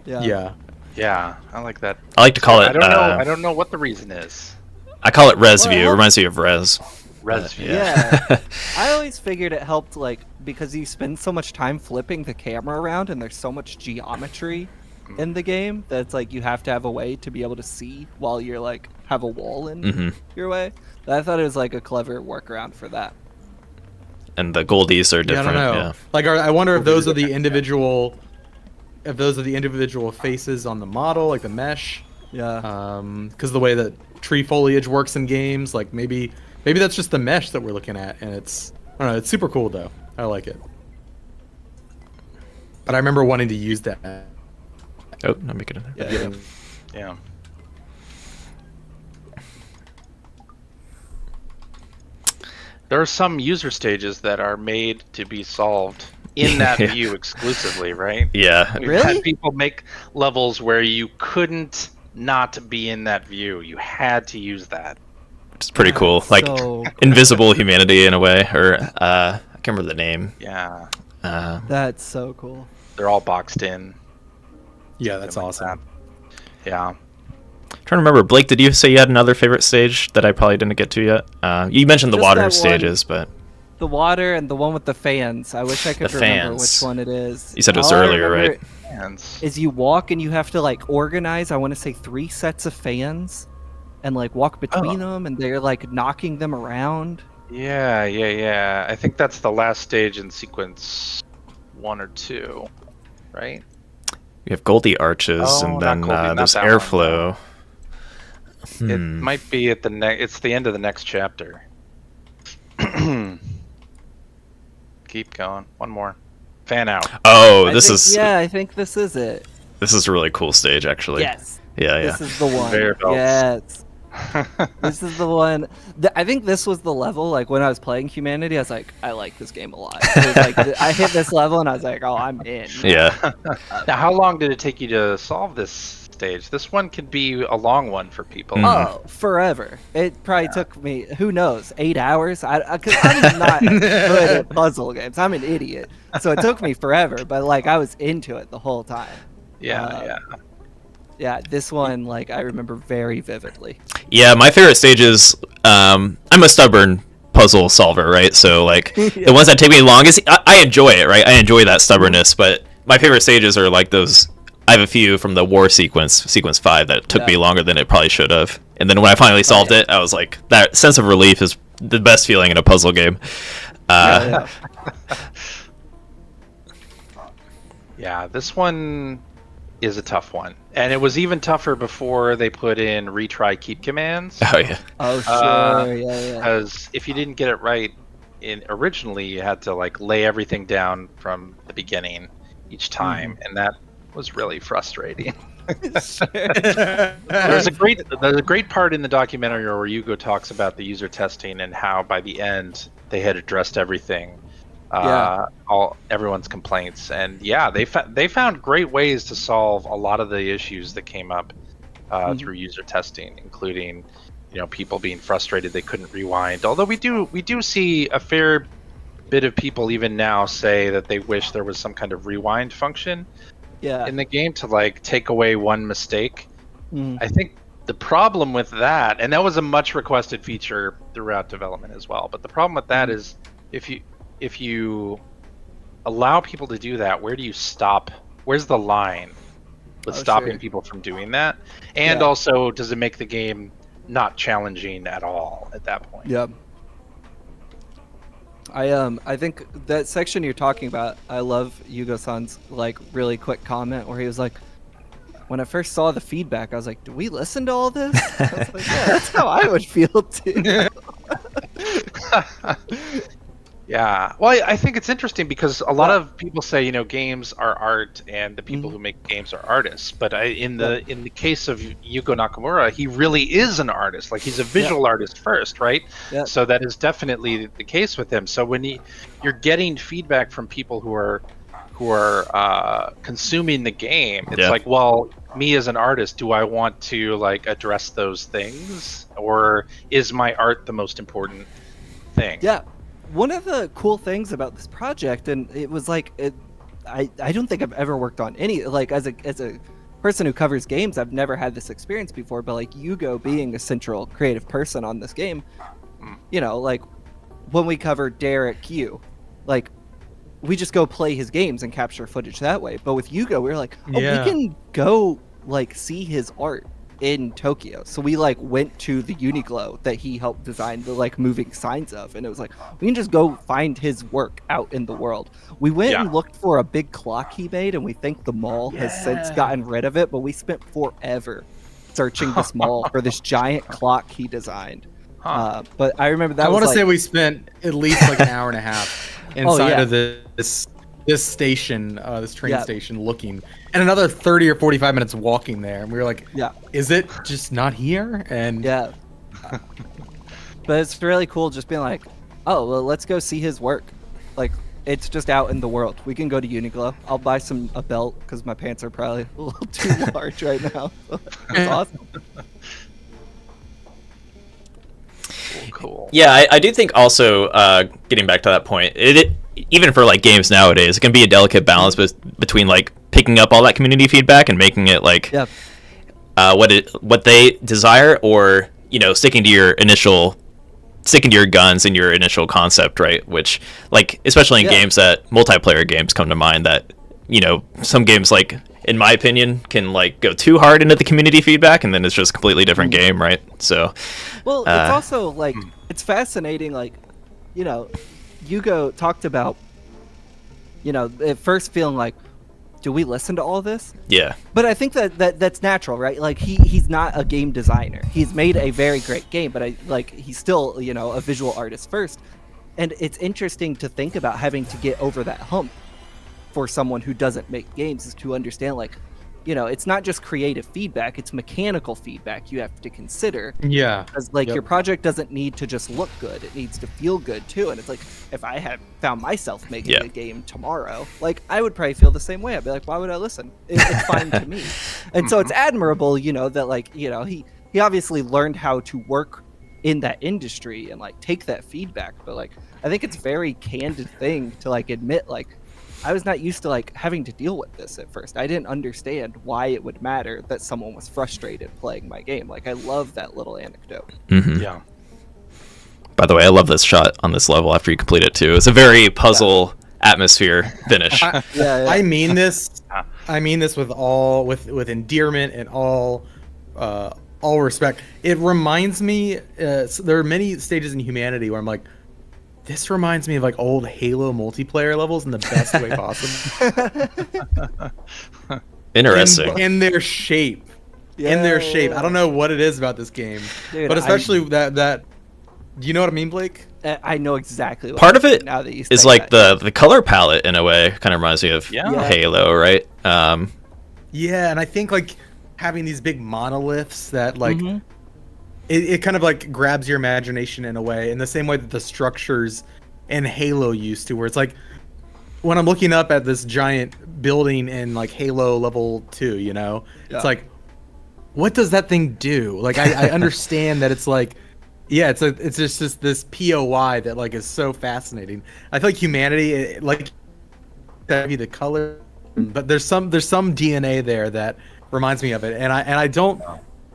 Yeah. Yeah, I like that. I like to call it. I don't know what the reason is. I call it res view. It reminds me of res. Res view. Yeah. I always figured it helped, like, because you spend so much time flipping the camera around and there's so much geometry in the game that's like you have to have a way to be able to see while you're like have a wall in your way. I thought it was like a clever workaround for that. And the goldies are different. I don't know. Like, I wonder if those are the individual, faces on the model, like the mesh. Yeah. Because the way that tree foliage works in games, like maybe that's just the mesh that we're looking at, and it's, I don't know, it's super cool though. I like it. But I remember wanting to use that. Oh, let me get in there. Yeah. There are some user stages that are made to be solved in that view exclusively, right? Yeah. We've had people make levels where you couldn't not be in that view. You had to use that. It's pretty cool. Like so invisible humanity in a way, or I can't remember the name. Yeah. That's so cool. They're all boxed in. Yeah, that's awesome. Yeah. I'm trying to remember, Blake, did you say you had another favorite stage that I probably didn't get to yet? You mentioned the Just water that stages, but The water and the one with the fans. I wish I could The remember fans. which one it is. you said it was All I earlier, remember right? Fans. Is you walk and you have to like organize, I want to say 3 sets of fans and like walk between them, and they're like knocking them around. Yeah. I think that's the last stage in sequence 1 or 2, right? You have Goldie Arches, Oh, and not then Goldie, not there's that one, Airflow. It might be at it's the end of the next chapter. Keep going. One more. Fan out. Oh, I this think- is Yeah, I think this is it. this is a really cool stage, actually. Yes. Yeah. This is the one. Conveyor belts. Yes. This is the one. I think this was the level, like when I was playing Humanity, I was like, I like this game a lot. It was like, I hit this level and I was like, oh, I'm in. Yeah. Now, how long did it take you to solve this stage? This one could be a long one for people. Oh, forever. It probably took me, who knows, 8 hours? Because I'm not good at puzzle games. I'm an idiot. So it took me forever, but like I was into it the whole time. Yeah. Yeah, this one, like, I remember very vividly. Yeah, my favorite stage is I'm a stubborn puzzle solver, right? So like the ones that take me longest, I enjoy it, right? I enjoy that stubbornness, but my favorite stages are like those. I have a few from the war sequence 5, that took me longer than it probably should have. And then when I finally solved it, I was like, that sense of relief is the best feeling in a puzzle game. Yeah, this one is a tough one. And it was even tougher before they put in retry keep commands. Oh yeah. Oh, sure. Yeah. Because if you didn't get it right originally, you had to like lay everything down from the beginning each time, and that was really frustrating. There's a great part in the documentary where Yugo talks about the user testing and how by the end they had addressed everything, everyone's complaints, and they found great ways to solve a lot of the issues that came up through user testing, including people being frustrated they couldn't rewind. Although we do see a fair bit of people even now say that they wish there was some kind of rewind function. Yeah. in the game to like take away one mistake. Mm. I think the problem with that, and that was a much requested feature throughout development as well, but the problem with that is if you allow people to do that, where do you stop? Where's the line with stopping sure. people from doing that? And Yeah. also, does it make the game not challenging at all at that point? Yeah. I think that section you're talking about, I love Yugo-san's like really quick comment where he was like, when I first saw the feedback, I was like, do we listen to all this? I was like, yeah, that's how I would feel too. Yeah. Well, I think it's interesting because a lot of people say, you know, games are art and the people who make games are artists. But in the case of Yuko Nakamura, he really is an artist. Like he's a visual artist first, right? Yeah. So that is definitely the case with him. So when you're getting feedback from people who are consuming the game, it's like, well, me as an artist, do I want to like address those things, or is my art the most important thing? Yeah. One of the cool things about this project, and it was like, I don't think I've ever worked on any, like as a person who covers games, I've never had this experience before, but like Yugo being a central creative person on this game, you know, like when we covered Derek Q, like we just go play his games and capture footage that way. But with Yugo, we were like, oh, we can go like see his art in Tokyo. So we like went to the Uniqlo that he helped design the like moving signs of, and it was like we can just go find his work out in the world. We went and looked for a big clock he made, and we think the mall has since gotten rid of it, but we spent forever searching this mall for this giant clock he designed. But I remember that I want to like, say we spent at least like an hour and a half inside of this station, this train station, looking, and another 30 or 45 minutes walking there, and we were like, is it just not here? And but it's really cool just being like, oh well, let's go see his work. Like it's just out in the world. We can go to Uniqlo. I'll buy a belt because my pants are probably a little too large right now. It's awesome. Cool. Yeah, I do think also, getting back to that point, it even for like games nowadays, it can be a delicate balance between like picking up all that community feedback and making it like what they desire, or you know, sticking to your guns and your initial concept, right? Which like especially in games that multiplayer games come to mind, that you know, some games like in my opinion can like go too hard into the community feedback and then it's just a completely different game, right? So well, it's also like it's fascinating, like, you know, Yugo talked about, you know, at first feeling like, do we listen to all this? Yeah. But I think that's natural, right? Like he's not a game designer. He's made a very great game, but he's still, you know, a visual artist first. And it's interesting to think about having to get over that hump for someone who doesn't make games, is to understand, like, you know, it's not just creative feedback, it's mechanical feedback you have to consider. Yeah. Because like your project doesn't need to just look good, it needs to feel good too. And it's like, if I had found myself making a game tomorrow, like I would probably feel the same way. I'd be like, why would I listen? It's fine to me. And so it's admirable, you know, that like, you know, he obviously learned how to work in that industry and like take that feedback. But like, I think it's a very candid thing to like admit, like, I was not used to like having to deal with this at first. I didn't understand why it would matter that someone was frustrated playing my game. Like I love that little anecdote. Mm-hmm. Yeah. By the way, I love this shot on this level after you complete it too. It's a very puzzle atmosphere finish. I mean this with endearment and all respect. It reminds me, so there are many stages in humanity where I'm like, this reminds me of like old Halo multiplayer levels in the best way possible. Interesting. In their shape. In their shape. I don't know what it is about this game. Dude, but especially that do you know what I mean, Blake? I know exactly what part of it now that you is like the color palette in a way kind of reminds me of Halo, right? Yeah, and I think like having these big monoliths that like it kind of like grabs your imagination in a way, in the same way that the structures in Halo used to, where it's like when I'm looking up at this giant building in like Halo level 2, you know, it's like, what does that thing do? Like I understand that it's like, yeah, it's just this POI that like is so fascinating. I feel like humanity, like the color but there's some DNA there that reminds me of it, and I don't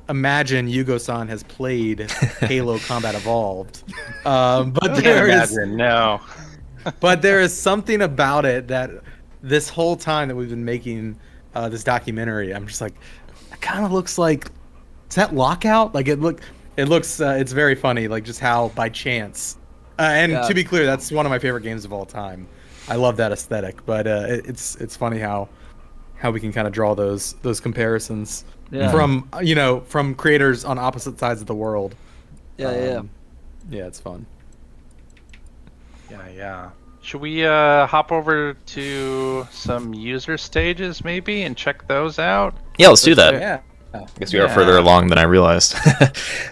imagine Yugo-san has played Halo Combat Evolved, but No. but there is something about it that this whole time that we've been making this documentary, I'm just like, it kind of looks like, is that Lockout? Like it looks it's very funny, like just how by chance. To be clear, that's one of my favorite games of all time. I love that aesthetic, but it's funny how we can kind of draw those comparisons from creators on opposite sides of the world. Yeah, it's fun. Yeah. Should we hop over to some user stages maybe and check those out? Yeah, let's do that. Yeah. I guess we are further along than I realized.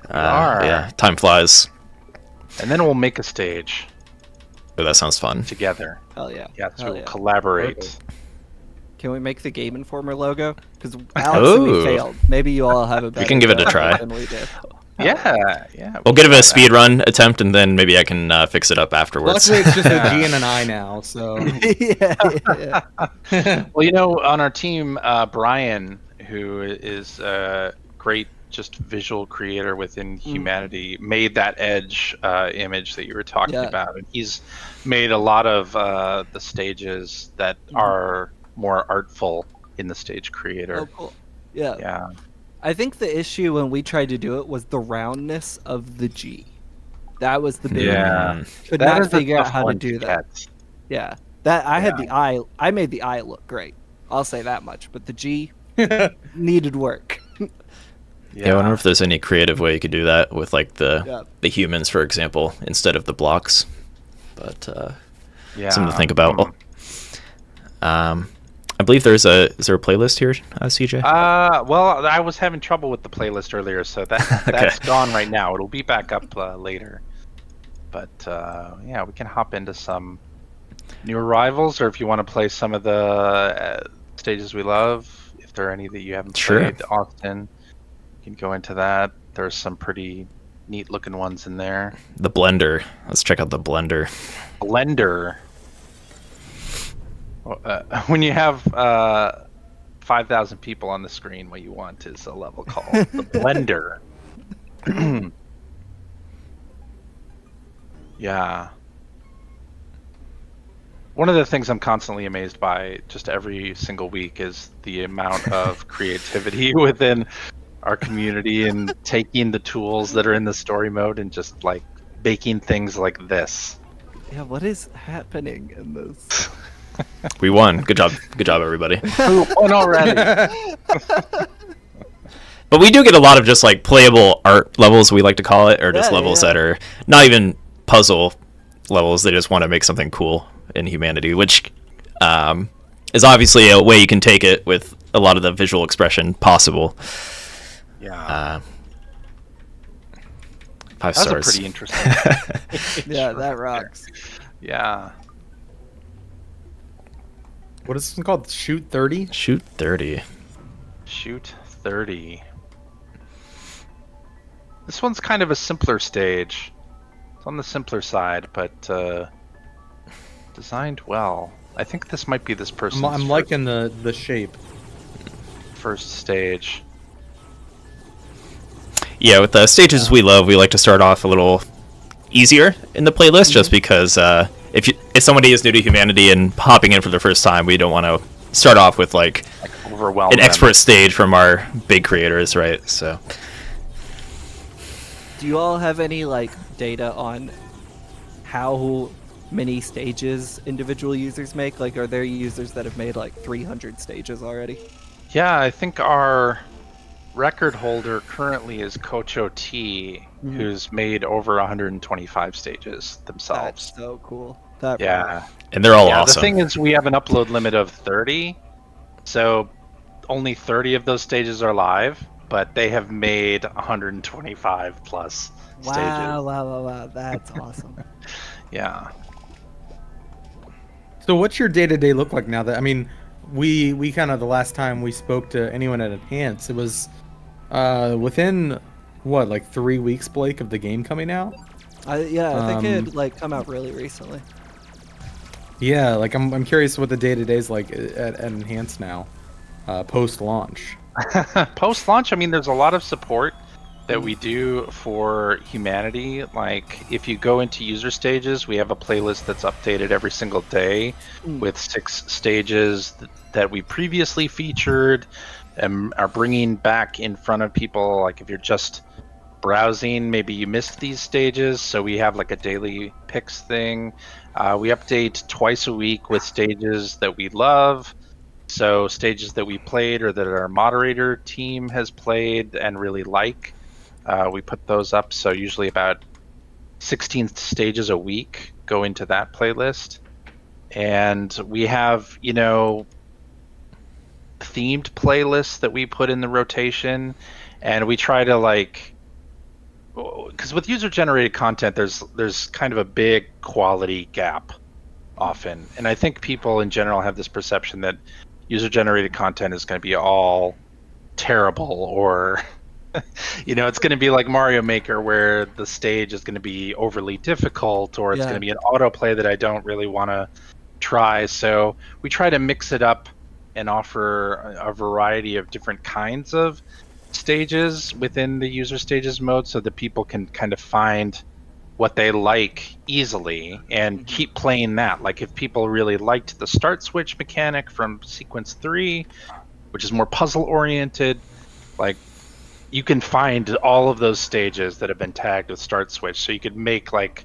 Yeah, time flies. And then we'll make a stage. Oh, that sounds fun. Together. Hell yeah. Yeah, so we'll collaborate. Okay. Can we make the Game Informer logo? Because Alex and me failed. Maybe you all have a better. We can give it a try. Than we did. Yeah. We'll give it a speed run attempt, and then maybe I can fix it up afterwards. Luckily, it's just a G and an I now, so. Yeah. Well, on our team, Brian, who is a great just visual creator within humanity, made that Edge image that you were talking about, and he's made a lot of the stages that are more artful in the Stage Creator. Oh, cool. Yeah. Yeah. I think the issue when we tried to do it was the roundness of the G. That was the big one. Could not figure out how to do that. Yeah. I had the eye. I made the eye look great. I'll say that much. But the G needed work. Yeah, I wonder if there's any creative way you could do that with like the humans, for example, instead of the blocks. But something to think about. I believe is there a playlist here, CJ? Well, I was having trouble with the playlist earlier, so that's gone right now. It'll be back up later. But we can hop into some new arrivals, or if you want to play some of the stages we love, if there are any that you haven't played, Austin, you can go into that. There's some pretty neat looking ones in there. The Blender. Let's check out the Blender. Blender. When you have 5,000 people on the screen, what you want is a level called the Blender. Yeah. One of the things I'm constantly amazed by just every single week is the amount of creativity within our community and taking the tools that are in the story mode and just like making things like this. Yeah, what is happening in this? We won. Good job, everybody. We won already. But we do get a lot of just like playable art levels, we like to call it, or just levels that are not even puzzle levels. They just want to make something cool in humanity, which is obviously a way you can take it with a lot of the visual expression possible. Yeah. 5 stars. That's pretty interesting. Yeah, that rocks. Yeah. What is this one called? Shoot 30? Shoot 30. Shoot 30. This one's kind of a simpler stage. It's on the simpler side, but designed well. I think this might be this person's I'm liking the shape. First stage. Yeah, with the stages we love, we like to start off a little easier in the playlist, just because if somebody is new to humanity and hopping in for the first time, we don't want to start off with like overwhelm an expert stage from our big creators, right? So, do you all have any like data on how many stages individual users make? Like, are there users that have made like 300 stages already? Yeah, I think our record holder currently is Kocho T, who's made over 125 stages themselves. That's so cool. And they're all awesome. The thing is, we have an upload limit of 30, so only 30 of those stages are live, but they have made 125 plus stages. Wow, that's awesome. Yeah. So what's your day-to-day look like now? That I mean, we kind of, the last time we spoke to anyone at Enhance, it was within what, like 3 weeks, Blake, of the game coming out? I think it had like come out really recently. Yeah, like I'm curious what the day-to-day is like at Enhanced now, post-launch. Post-launch, I mean, there's a lot of support that we do for humanity. Like, if you go into user stages, we have a playlist that's updated every single day with 6 stages that we previously featured and are bringing back in front of people. Like, if you're just browsing, maybe you missed these stages, so we have like a daily picks thing. We update twice a week with stages that we love. So stages that we played or that our moderator team has played and really like, we put those up. So usually about 16 stages a week go into that playlist. And we have, you know, themed playlists that we put in the rotation, and we try to, like, because with user-generated content, there's kind of a big quality gap often. And I think people in general have this perception that user-generated content is going to be all terrible, or you know, it's going to be like Mario Maker, where the stage is going to be overly difficult, or it's going to be an autoplay that I don't really want to try. So we try to mix it up and offer a variety of different kinds of stages within the user stages mode, so that people can kind of find what they like easily and keep playing that. Like, if people really liked the start switch mechanic from sequence 3, which is more puzzle oriented, like, you can find all of those stages that have been tagged with start switch, so you could make an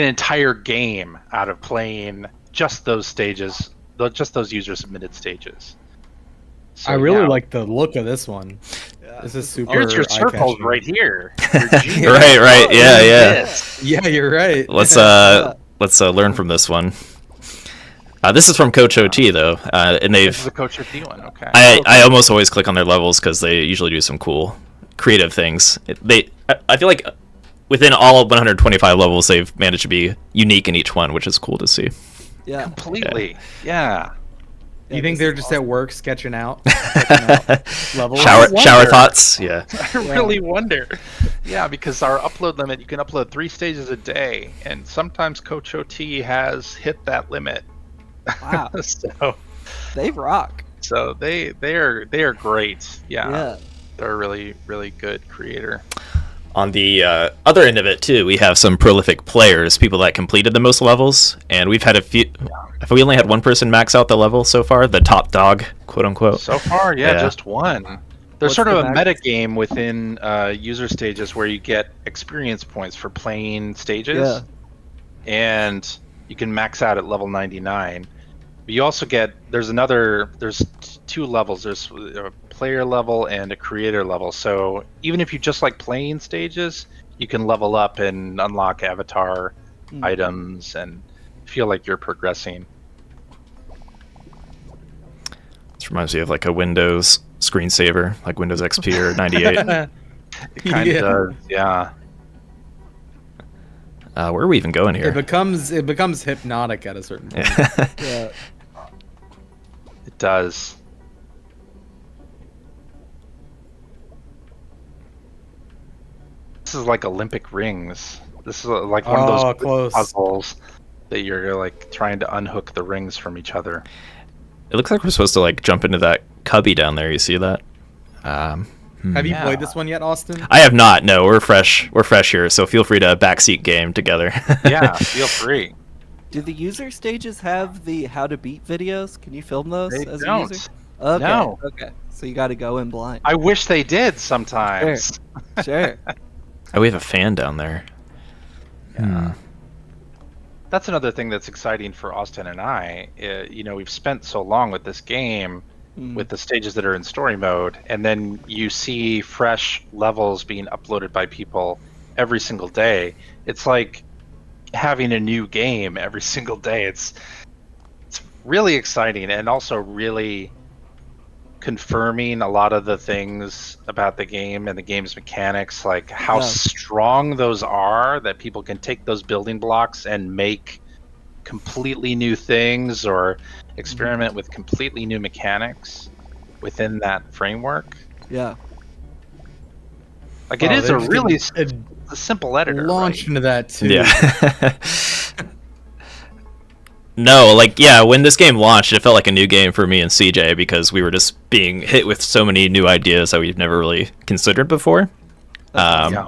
entire game out of playing just those stages, just those user submitted stages. So, I really like the look of this one. Yeah. This is super. Here's your circles eye-catching. right here. Right. Yeah. Yeah, you're right. Let's learn from this one. This is from Coach OT though, and This is they've. the Coach OT one. Okay. I almost always click on their levels because they usually do some cool, creative things. I feel like within all 125 levels, they've managed to be unique in each one, which is cool to see. Yeah. Completely. Yeah. You think they're just at work sketching out levels? Shower thoughts. Yeah. I really wonder. Yeah, because our upload limit, you can upload 3 stages a day, and sometimes Coach OT has hit that limit. Wow. So They rock. So they are great. Yeah. They're a really, really good creator. On the other end of it too, we have some prolific players, people that completed the most levels, and we've had a few. If we only had one person max out the level so far, the top dog, quote unquote. So far, yeah, just one. There's What's sort of the a max? meta game within user stages where you get experience points for playing stages, Yeah. and you can max out at level 99. But you also get there's 2 levels. There's a player level and a creator level. So even if you just like playing stages, you can level up and unlock avatar items and feel like you're progressing. This reminds me of like a Windows screensaver, like Windows XP or 98. It kind of does, yeah. Where are we even going here? It becomes hypnotic at a certain point. Yeah. It does. This is like Olympic rings. This is like one of those close. puzzles that you're like trying to unhook the rings from each other. It looks like we're supposed to like jump into that cubby down there. You see that? Have you played this one yet, Austin? I have not. No, we're fresh. We're fresh here, so feel free to backseat game together. Yeah, feel free. Do the user stages have the how to beat videos? Can you film those They as don't. a user? Okay. No. Okay. So you got to go in blind. I wish they did sometimes. Sure. Oh, we have a fan down there. Yeah. That's another thing that's exciting for Austin and I. You know, we've spent so long with this game, with the stages that are in story mode, and then you see fresh levels being uploaded by people every single day. It's like having a new game every single day. It's really exciting, and also really confirming a lot of the things about the game and the game's mechanics, like how strong those are, that people can take those building blocks and make completely new things or experiment with completely new mechanics within that framework. Yeah. Like, it is a they're really just a simple editor. Launch right? into that too. Yeah. No, like, yeah, when this game launched, it felt like a new game for me and CJ because we were just being hit with so many new ideas that we've never really considered before. Yeah.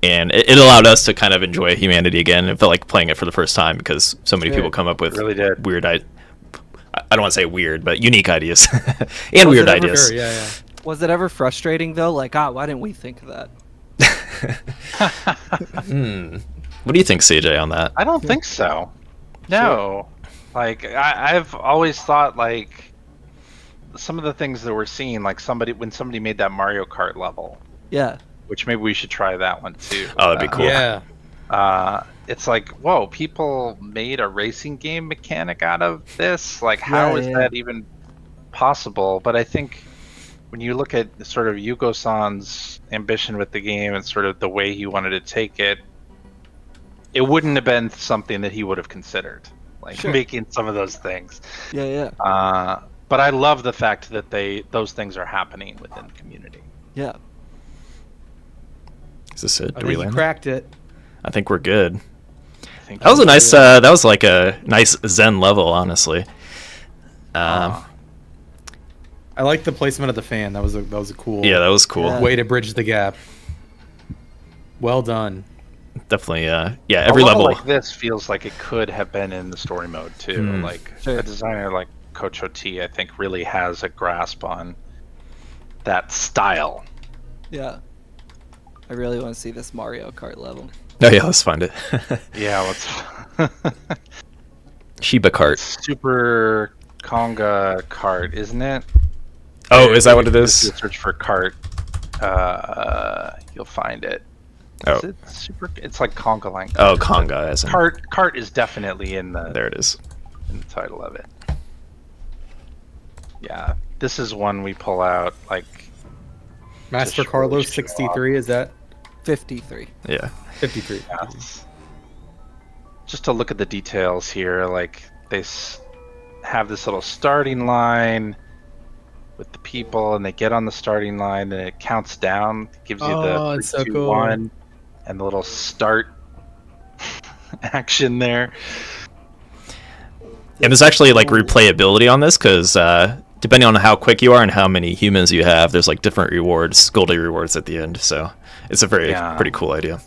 And it allowed us to kind of enjoy humanity again. It felt like playing it for the first time because so many people come up with really did. weird I don't want to say weird, but unique ideas and weird ideas. Sure, yeah. Was it ever frustrating though? Like, why didn't we think of that? What do you think, CJ, on that? I don't think so. No. Like, I've always thought, like, some of the things that we're seeing, like when somebody made that Mario Kart level, Yeah. which maybe we should try that one too. Oh, that'd be cool. Yeah. It's like, whoa, people made a racing game mechanic out of this? Like, how is that even possible? But I think when you look at sort of Yugo-san's ambition with the game and sort of the way he wanted to take it, it wouldn't have been something that he would have considered, like making some of those things. Yeah. But I love the fact that those things are happening within the community. Yeah. Is this it? I Do we think you land? cracked it. I think we're good. I think That was a nice. That was like a nice Zen level, honestly. I like the placement of the fan. That was a cool. Yeah, that was cool. Yeah. way to bridge the gap. Well done. Definitely. Yeah, every a level level. like this feels like it could have been in the story mode too. Like a designer like Coach T, I think, really has a grasp on that style. Yeah. I really want to see this Mario Kart level. Oh yeah, let's find it. Yeah, let's. Shiba Kart. Super Conga Kart, isn't it? Oh, is that what it If you is? search for cart, you'll find it. Oh. Is it super? It's like Conga line. Oh, Conga. As in, Cart is definitely in the there it is. title of it. Yeah, this is one we pull out like Master Just Carlos really show 63. Is that 53. Yeah. 53? just to look at the details here. Like they have this little starting line with the people, and they get on the starting line, and it counts down. It gives you the it's 3, so 2, cool. 1, and the little start action there. And there's actually like replayability on this because depending on how quick you are and how many humans you have, there's like different rewards, Goldie rewards at the end. So it's a pretty cool idea.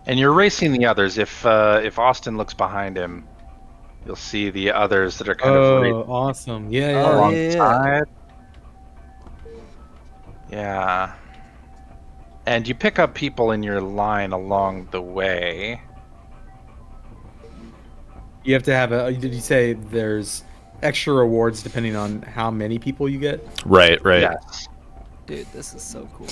And you're racing the others. If Austin looks behind him, you'll see the others that are kind of racing Awesome. Yeah. alongside. Yeah. And you pick up people in your line along the way. You have to have did you say there's extra rewards depending on how many people you get? Right. Yes. Dude, this is so cool.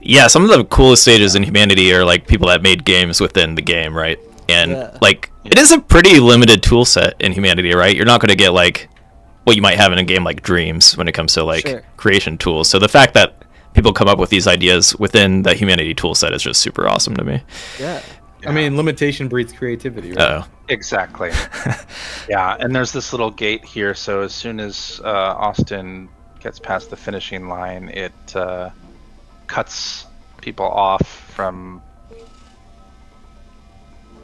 Yeah, some of the coolest stages in humanity are like people that made games within the game, right? And like it is a pretty limited tool set in humanity, right? You're not going to get like what you might have in a game like Dreams when it comes to like creation tools. So the fact that people come up with these ideas within the humanity tool set is just super awesome to me. Yeah. I mean, limitation breeds creativity, right? Oh. Exactly. Yeah, and there's this little gate here, so as soon as Austin gets past the finishing line, it cuts people off from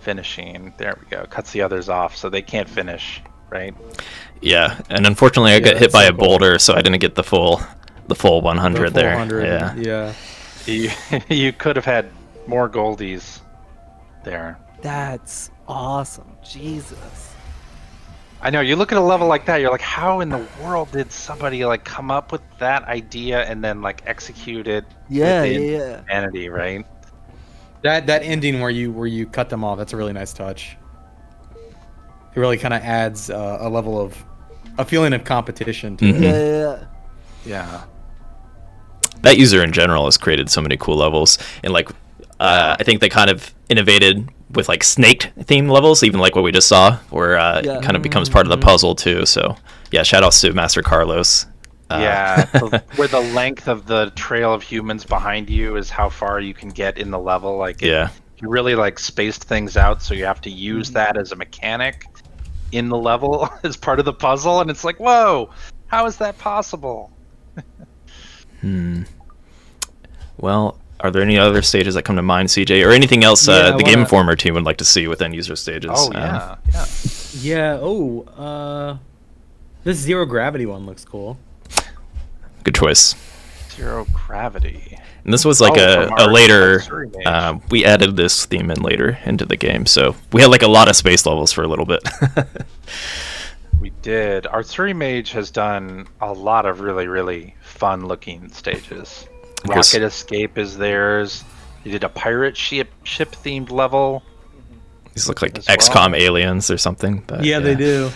finishing. There we go. Cuts the others off, so they can't finish, right? Yeah, and unfortunately I got hit by a boulder, so I didn't get the full 100 The full there. 100, Yeah. You could have had more goldies there. That's awesome. Jesus. I know, you look at a level like that, you're like, how in the world did somebody like come up with that idea and then like execute it within humanity, right? That ending where you cut them off, that's a really nice touch. It really kind of adds a level of a feeling of competition to it. Yeah. That user in general has created so many cool levels, and like I think they kind of innovated with like snake themed levels, even like what we just saw, where it kind of becomes part of the puzzle too. So yeah, shout outs to Master Carlos. Where the length of the trail of humans behind you is how far you can get in the level. Like you really like spaced things out, so you have to use that as a mechanic in the level as part of the puzzle, and it's like, whoa, how is that possible? Well, Are there any other stages that come to mind, CJ, or anything else the Game Informer team would like to see with end user stages? Oh yeah, yeah. Oh, this zero gravity one looks cool. Good choice. Zero gravity. And this was like a later. story mage. We added this theme in later into the game, so we had like a lot of space levels for a little bit. We did. Our story mage has done a lot of really fun looking stages. Rocket Escape is theirs. He did a pirate ship themed level. These look like XCOM aliens or something. But, yeah, they do.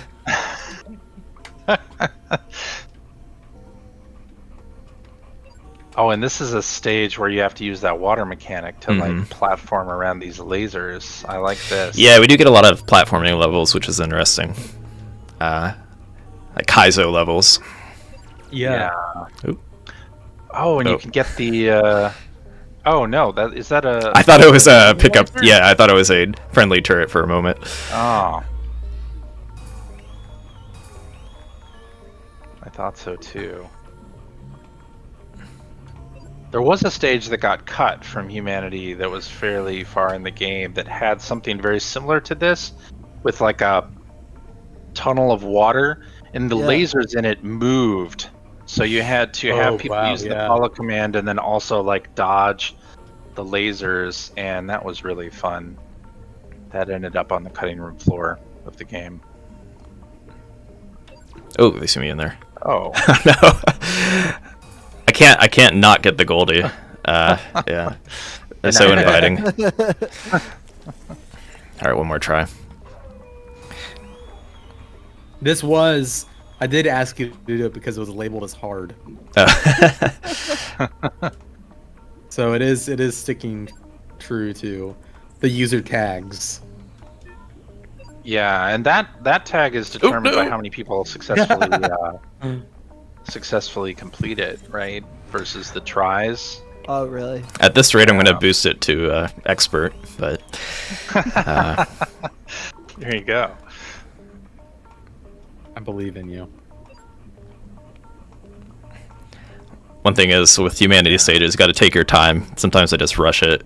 Oh, and this is a stage where you have to use that water mechanic to like platform around these lasers. I like this. Yeah, we do get a lot of platforming levels, which is interesting. Like Kaizo levels. Yeah. Oop. Oh, and you can get the. Oh no, is that a? I thought it was a pickup. Yeah, I thought it was a friendly turret for a moment. Oh. I thought so too. There was a stage that got cut from Humanity that was fairly far in the game that had something very similar to this, with like a tunnel of water, and the lasers in it moved. So you had to have people use the follow command and then also like dodge the lasers, and that was really fun. That ended up on the cutting room floor of the game. Oh, they see me in there. Oh. No. I can't not get the Goldie. Yeah. That's so inviting. Alright, one more try. This was. I did ask you to do it because it was labeled as hard. So it is sticking true to the user tags. Yeah, and that tag is determined by how many people successfully complete it, right? Versus the tries. Oh, really? At this rate, I'm going to boost it to expert, but there you go. I believe in you. One thing is with Humanity stages, you got to take your time. Sometimes I just rush it.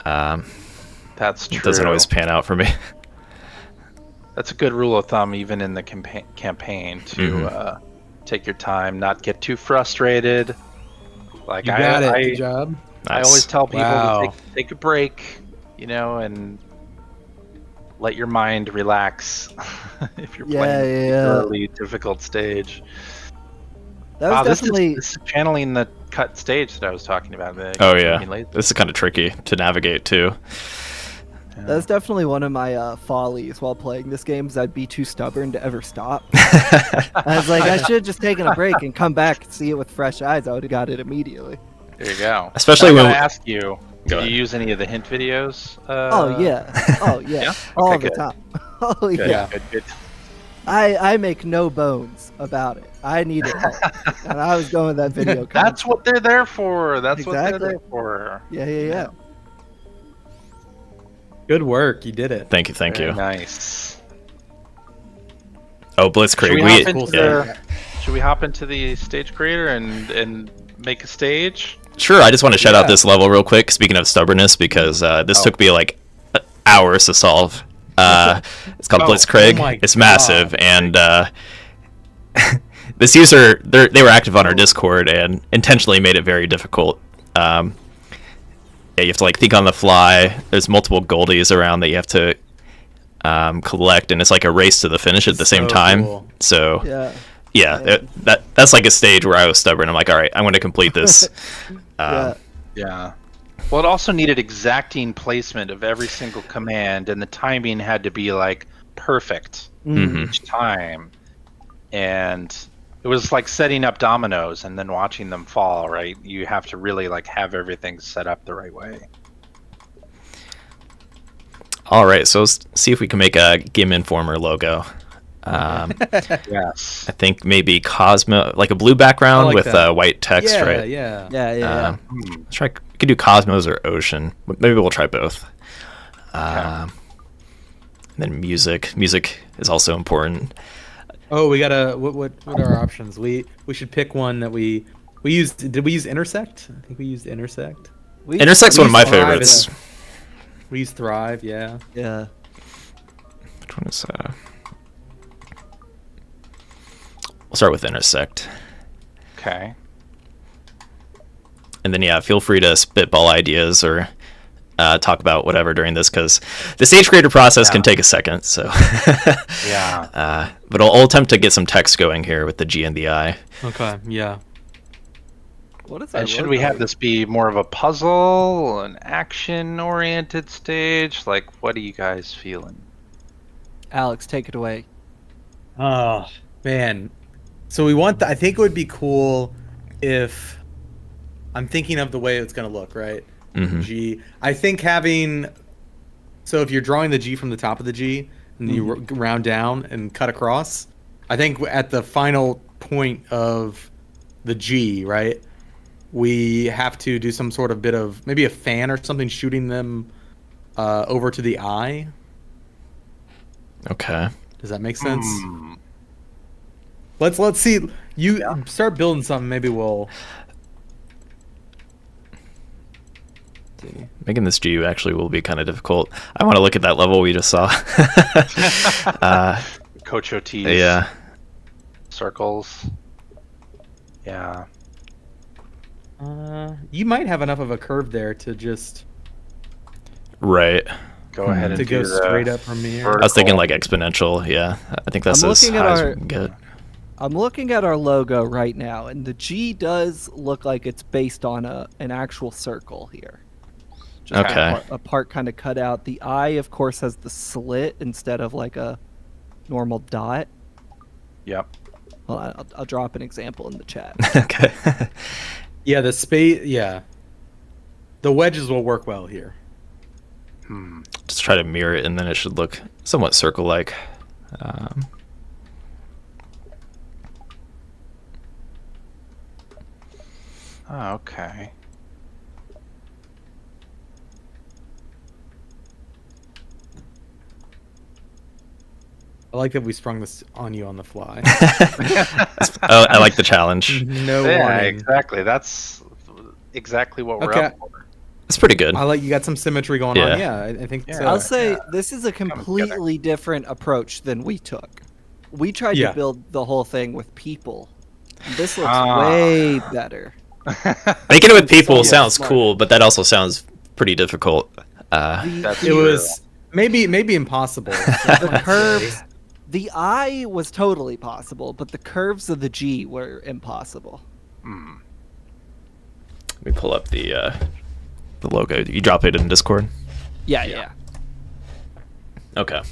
That's true. It doesn't always pan out for me. That's a good rule of thumb, even in the campaign, to take your time, not get too frustrated. Like you got it. Good job. I always tell people to take a break, and let your mind relax if you're playing a really difficult stage. That was definitely this is channeling the cut stage that I was talking about. Oh yeah, this is kind of tricky to navigate too. That's definitely one of my follies while playing this game, is I'd be too stubborn to ever stop. I was like, I should have just taken a break and come back and see it with fresh eyes. I would have got it immediately. There you go. Especially when I ask you, do you use any of the hint videos? Oh yeah, all the time. Oh yeah. Good. I make no bones about it. I needed help, and I was going with that video. That's what they're there for. That's what they're there for. Yeah. Good work, you did it. Thank you. Very nice. Oh, Blitzkrieg. Should we hop into the stage creator and make a stage? Sure. I just want to shout out this level real quick. Speaking of stubbornness, because this took me like hours to solve. It's called Blitzkrieg. It's massive, and this user, they were active on our Discord and intentionally made it very difficult. You have to like think on the fly. There's multiple goldies around that you have to collect, and it's like a race to the finish at the same time. Cool. So that's like a stage where I was stubborn. I'm like, all right, I'm going to complete this. Yeah. Well, it also needed exacting placement of every single command, and the timing had to be like perfect each time. And it was like setting up dominoes and then watching them fall, right? You have to really like have everything set up the right way. All right, so let's see if we can make a Game Informer logo. Yes. I think maybe Cosmo, like a blue background with white text, right? Yeah. Let's try. We could do Cosmos or Ocean. Maybe we'll try both. And then music. Music is also important. Oh, we gotta. What are our options? We should pick one that we used. Did we use Intersect? I think we used Intersect. Intersect's one of my Thrive favorites. We use Thrive, yeah. Yeah. Which one is we'll start with Intersect. Okay. And then, yeah, feel free to spitball ideas or talk about whatever during this, because the stage creator process can take a second. So, Yeah. but I'll attempt to get some text going here with the G and the I. Okay, yeah. What is that? And should we have this be more of a puzzle, an action-oriented stage? Like, what are you guys feeling? Alex, take it away. Oh, man. So we want I think it would be cool if I'm thinking of the way it's going to look, right? Mhm. G. I think having so if you're drawing the G from the top of the G and you round down and cut across, I think at the final point of the G, right? We have to do some sort of bit of maybe a fan or something shooting them over to the I. Okay. Does that make sense? Let's see. You start building something. Maybe we'll. Making this G actually will be kind of difficult. I want to look at that level we just saw. Coach OTs. Yeah. Circles. Yeah. You might have enough of a curve there to just Right. Go ahead and to do go the straight up from here. I was thinking like exponential. Yeah. I think that's I'm as looking at high as our- we can get. I'm looking at our logo right now, and the G does look like it's based on an actual circle here. Just Okay. a part kind of cut out. The I, of course, has the slit instead of like a normal dot. Yep. Well, I'll drop an example in the chat. Okay. Yeah, the space. Yeah, the wedges will work well here. Just try to mirror it, and then it should look somewhat circle-like. Oh, okay. I like that we sprung this on you on the fly. Oh, I like the challenge. No Yeah, warning. exactly. That's exactly what we're Okay. up for. It's pretty good. I like you got some symmetry going Yeah. on. Yeah, I think Yeah. so. I'll say yeah. this is a completely different approach than we took. We tried Yeah. to build the whole thing with people. This looks Ah. way better. Making it with people Yeah, sounds smart. cool, but that also sounds pretty difficult. That's It true. was maybe impossible. The curves, the I was totally possible, but the curves of the G were impossible. Let me pull up the logo. You drop it in Discord? Yeah. Okay.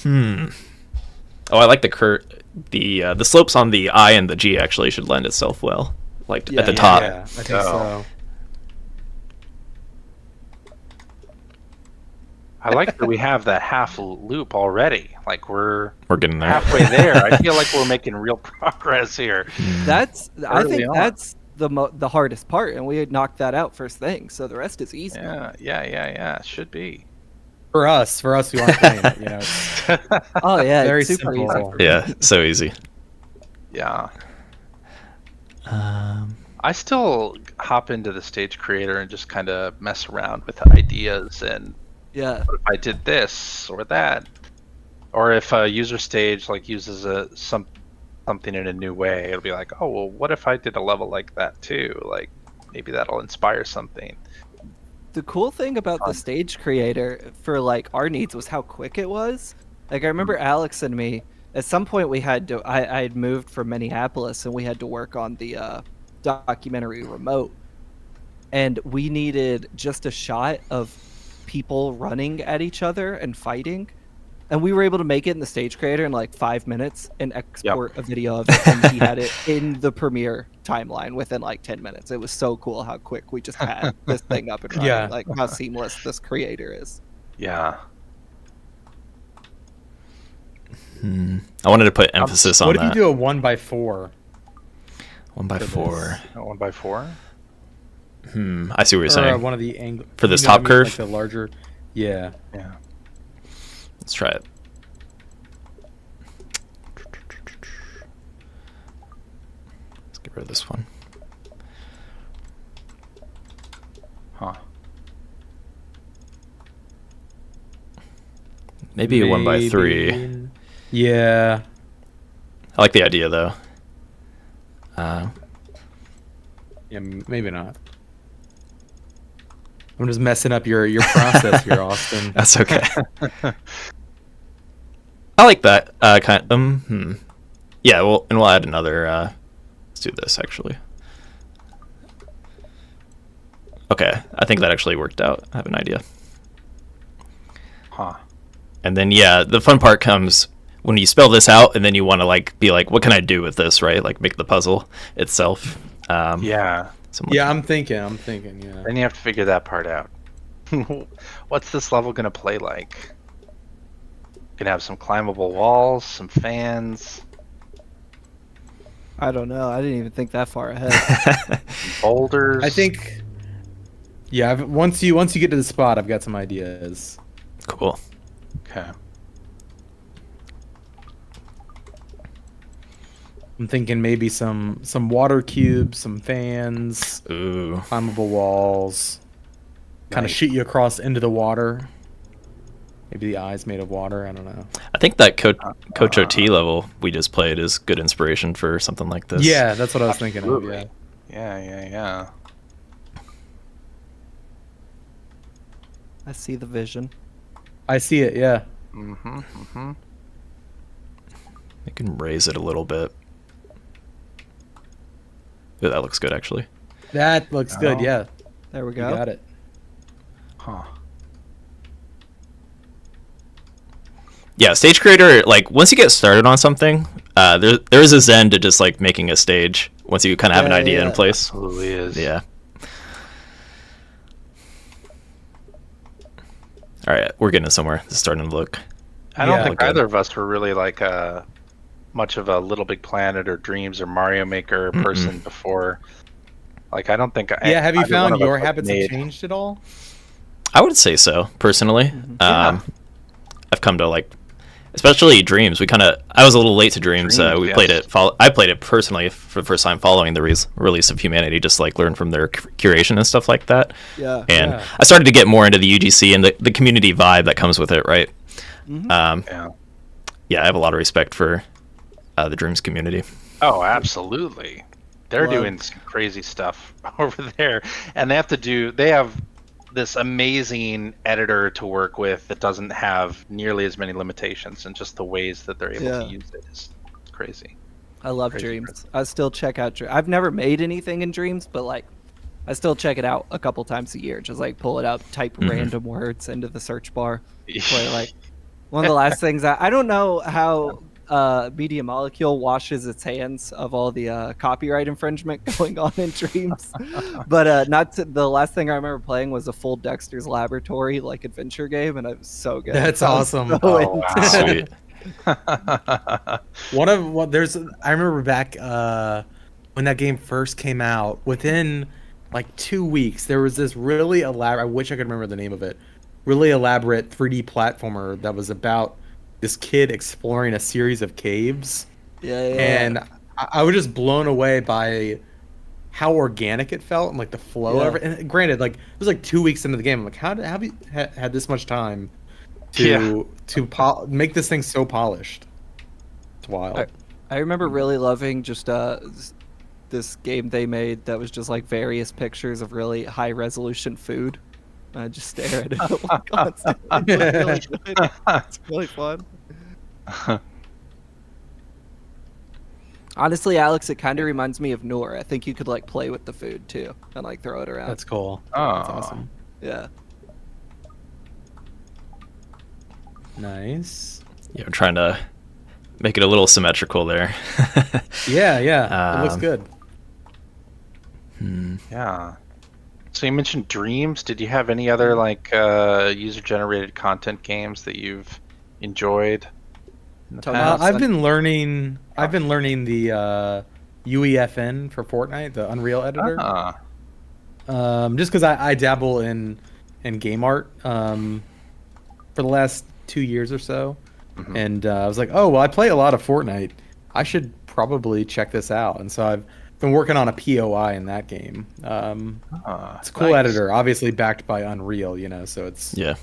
Oh, I like the slopes on the I and the G actually should lend itself well. Like Yeah, at the yeah, top. Yeah, I think Oh. so. I like that we have that half loop already. Like we're We're getting there. halfway there. I feel like we're making real progress here. That's I Early think on. that's the hardest part, and we had knocked that out first thing, so the rest is easy. Yeah. Should be. For us who aren't playing it, you know. It's Oh yeah, very it's super easy. simple. Yeah, so easy. Yeah. I still hop into the stage creator and just kind of mess around with ideas and Yeah. what if I did this or that, or if a user stage like uses something in a new way, it'll be like, oh well, what if I did a level like that too? Like maybe that'll inspire something. The cool thing about the stage creator for like our needs was how quick it was. Like I remember Alex and me at some point we had to I had moved from Minneapolis and we had to work on the documentary remote, and we needed just a shot of people running at each other and fighting, and we were able to make it in the stage creator in like 5 minutes and export a video of it, and he had it in the Premiere timeline within like 10 minutes. It was so cool how quick we just had this thing up and running. Yeah. Like how seamless this creator is. Yeah. I wanted to put emphasis on What if that. you do a 1x4? 1x4. 1x4. I see what you're Or saying. one of the angle For this you know what top I mean? curve? Like the larger. Yeah. Yeah. Let's try it. Let's get rid of this one. Huh. Maybe 1x3. Yeah. I like the idea though. Yeah, maybe not. I'm just messing up your process here, Austin. That's okay. I like that Yeah, we'll add another. Let's do this actually. Okay, I think that actually worked out. I have an idea. Huh. And then yeah, the fun part comes when you spell this out, and then you want to like be like, what can I do with this, right? Like make the puzzle itself. Yeah. Yeah, I'm thinking. Yeah. Then you have to figure that part out. What's this level gonna play like? Gonna have some climbable walls, some fans, I don't know. I didn't even think that far ahead. boulders. I think. Yeah, once you get to the spot, I've got some ideas. Cool. Okay. I'm thinking maybe some water cubes, some fans, Ooh. climbable walls, kind of Nice. shoot you across into the water. Maybe the eye's made of water. I don't know. I think that Coach OT level we just played is good inspiration for something like this. Yeah, that's what I was thinking of. Absolutely. Yeah. Yeah. I see the vision. I see it. Yeah. Mm-hmm. I can raise it a little bit. Ooh, that looks good actually. That looks good. Oh. Yeah. There we You go. got it. Huh. Yeah, stage creator, like once you get started on something, there is a zen to just like making a stage once you kind of have an idea in place. Absolutely is. Yeah. All right, we're getting somewhere. This is starting to look. I don't Yeah. think Good. either of us were really like much of a Little Big Planet or Dreams or Mario Maker person before. Like I don't think. Yeah. Have you either one found of us your have habits have made- changed at all? I would say so personally. Yeah. I've come to like, especially Dreams. I was a little late to Dreams. Dreams, We yes. played it. I played it personally for the first time following the release of Humanity. Just like learn from their curation and stuff like that. Yeah. And Yeah. I started to get more into the UGC and the community vibe that comes with it, right? Yeah. Yeah, I have a lot of respect for the Dreams community. Oh, absolutely. They're Love- doing some crazy stuff over there, and they have this amazing editor to work with that doesn't have nearly as many limitations, and just the ways that they're able Yeah. to use it is crazy. I love Crazy Dreams. I still check out I've never made anything in Dreams, but like I still check it out a couple times a year. Just like pull it up, type random words into the search bar. Play like one of the last things I don't know how Media Molecule washes its hands of all the copyright infringement going on in Dreams, but the last thing I remember playing was a full Dexter's Laboratory like adventure game, and it was so good. That's I was awesome. so Oh, into wow. it. Sweet. I remember back when that game first came out, within like 2 weeks, there was this really elaborate, I wish I could remember the name of it, really elaborate 3D platformer that was about this kid exploring a series of caves. Yeah. And I was just blown away by how organic it felt and like the flow of it. And granted, like it was like 2 weeks into the game. I'm like, how have you had this much time to make this thing so polished? It's wild. I remember really loving just this game they made that was just like various pictures of really high resolution food. I just stare at it constantly. It's really good. It's really fun. Honestly, Alex, it kind of reminds me of Noor. I think you could like play with the food too and like throw it around. That's cool. Oh, That's awesome. Yeah. Nice. Yeah, I'm trying to make it a little symmetrical there. Yeah. It looks good. Yeah. So you mentioned Dreams. Did you have any other like user-generated content games that you've enjoyed in the Tell me past? I've been learning the UEFN for Fortnite, the Unreal editor. Ah, Just because I dabble in game art for the last 2 years or so, and I was like, oh well, I play a lot of Fortnite. I should probably check this out. And so been working on a POI in that game. It's a cool nice. editor, obviously backed by Unreal, so it's Yeah.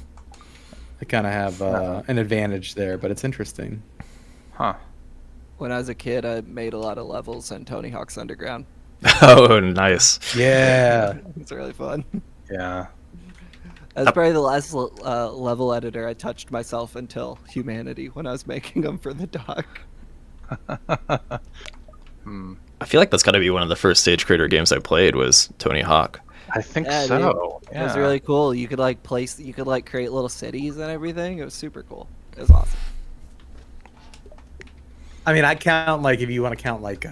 I kind of have an advantage there, but it's interesting. Huh. When I was a kid, I made a lot of levels in Tony Hawk's Underground. Oh, nice. Yeah. It's really fun. Yeah. That's probably the last level editor I touched myself until Humanity when I was making them for the doc. I feel like that's got to be one of the first stage creator games I played was Tony Hawk. I think Yeah, so. It was really cool. You could like create little cities and everything. It was super cool. It was awesome. I mean, I count like if you want to count like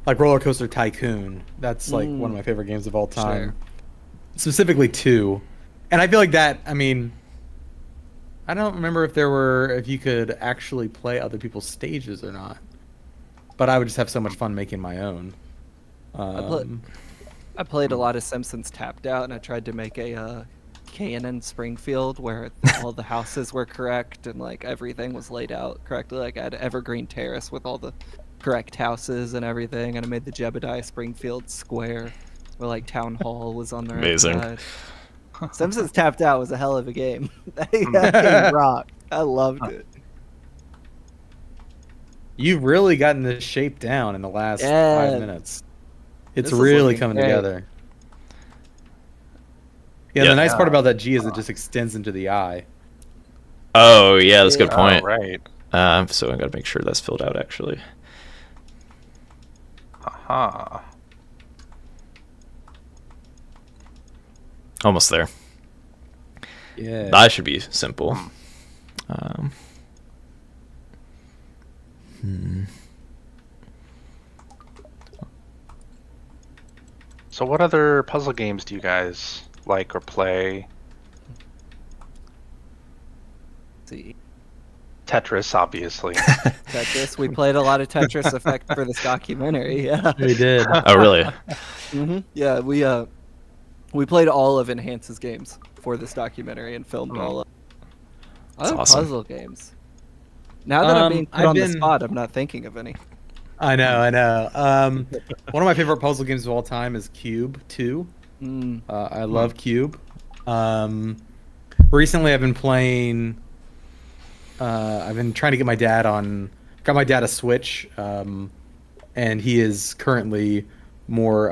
Roller Coaster Tycoon. That's like one of my favorite games of all time. Sure. Specifically 2. And I feel like that, I mean, I don't remember if you could actually play other people's stages or not. But I would just have so much fun making my own. I played a lot of Simpsons Tapped Out, and I tried to make a canon Springfield where all the houses were correct and like everything was laid out correctly. Like I had Evergreen Terrace with all the correct houses and everything, and I made the Jebediah Springfield Square where like Town Hall was on the right Amazing. side. Simpsons Tapped Out was a hell of a game. That game rocked. I loved it. You've really gotten this shape down in the last 5 minutes. It's This is really looking coming great. together. Yeah, Yeah. the nice part about that G is it just extends into the eye. Oh, yeah, that's a good Yeah. point. Oh, right. So I got to make sure that's filled out, actually. Aha. Almost there. Yeah. That should be simple. So what other puzzle games do you guys like or play? Let's see. Tetris, obviously. Tetris. We played a lot of Tetris Effect for this documentary. Yeah. We did. Oh, really? Yeah, we played all of Enhance's games for this documentary and filmed all of That's other awesome. puzzle games. Now that I'm being put I've on the been- spot, I'm not thinking of any. I know. One of my favorite puzzle games of all time is Cube 2. I love Cube. Recently, I've been playing. I've been trying to get my dad on. Got my dad a Switch, and he is currently more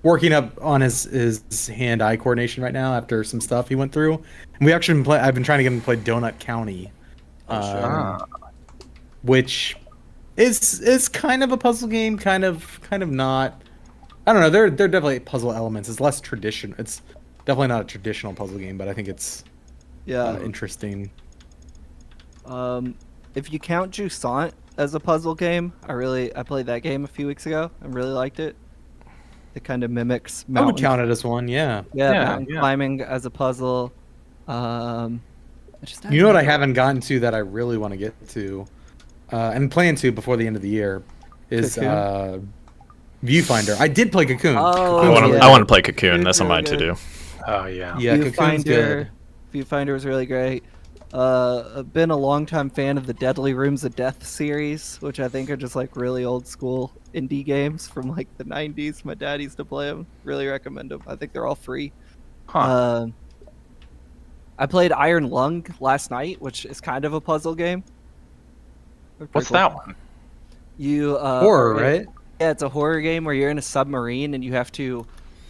working up on his hand-eye coordination right now after some stuff he went through. And we actually I've been trying to get him to play Donut County. Which is kind of a puzzle game, kind of not. I don't know. There are definitely puzzle elements. It's less tradition. It's definitely not a traditional puzzle game, but I think it's interesting. If you count Jusant as a puzzle game, I played that game a few weeks ago and really liked it. It kind of mimics I would mountain, count it as one, yeah. mountain yeah. climbing as a puzzle. You know what I haven't gotten to that I really want to get to, and plan to before the end of the year, is Viewfinder. I did play Cocoon. Oh, I want to play Cocoon. That's on really mine to do. Oh, yeah. Yeah, Cocoon's good. Viewfinder was really great. I've been a longtime fan of the Deadly Rooms of Death series, which I think are just like really old school indie games from like the 90s. My dad used to play them. Really recommend them. I think they're all free. Huh. I played Iron Lung last night, which is kind of a puzzle game. What's that one? You Horror, right? Yeah, it's a horror game where you're in a submarine and you have to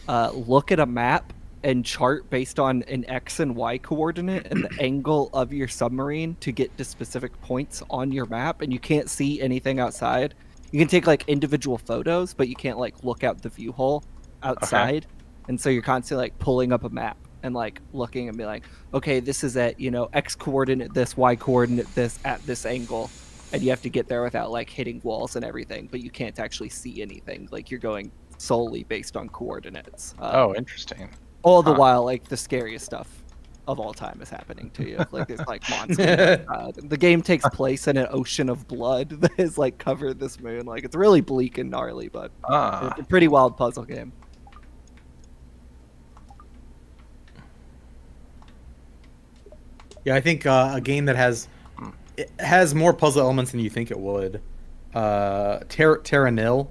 look at a map and chart based on an X and Y coordinate and the angle of your submarine to get to specific points on your map, and you can't see anything outside. You can take like individual photos, but you can't like look out the view hole outside. And so you're constantly like pulling up a map and like looking and be like, okay, this is at, X coordinate this, Y coordinate this at this angle. And you have to get there without like hitting walls and everything, but you can't actually see anything. Like you're going solely based on coordinates. Oh, interesting. All the while, like the scariest stuff of all time is happening to you. Like there's like monsters. The game takes place in an ocean of blood that is like covered this moon. Like it's really bleak and gnarly, but it's a pretty wild puzzle game. Yeah, I think a game that has more puzzle elements than you think it would. Terra Nil,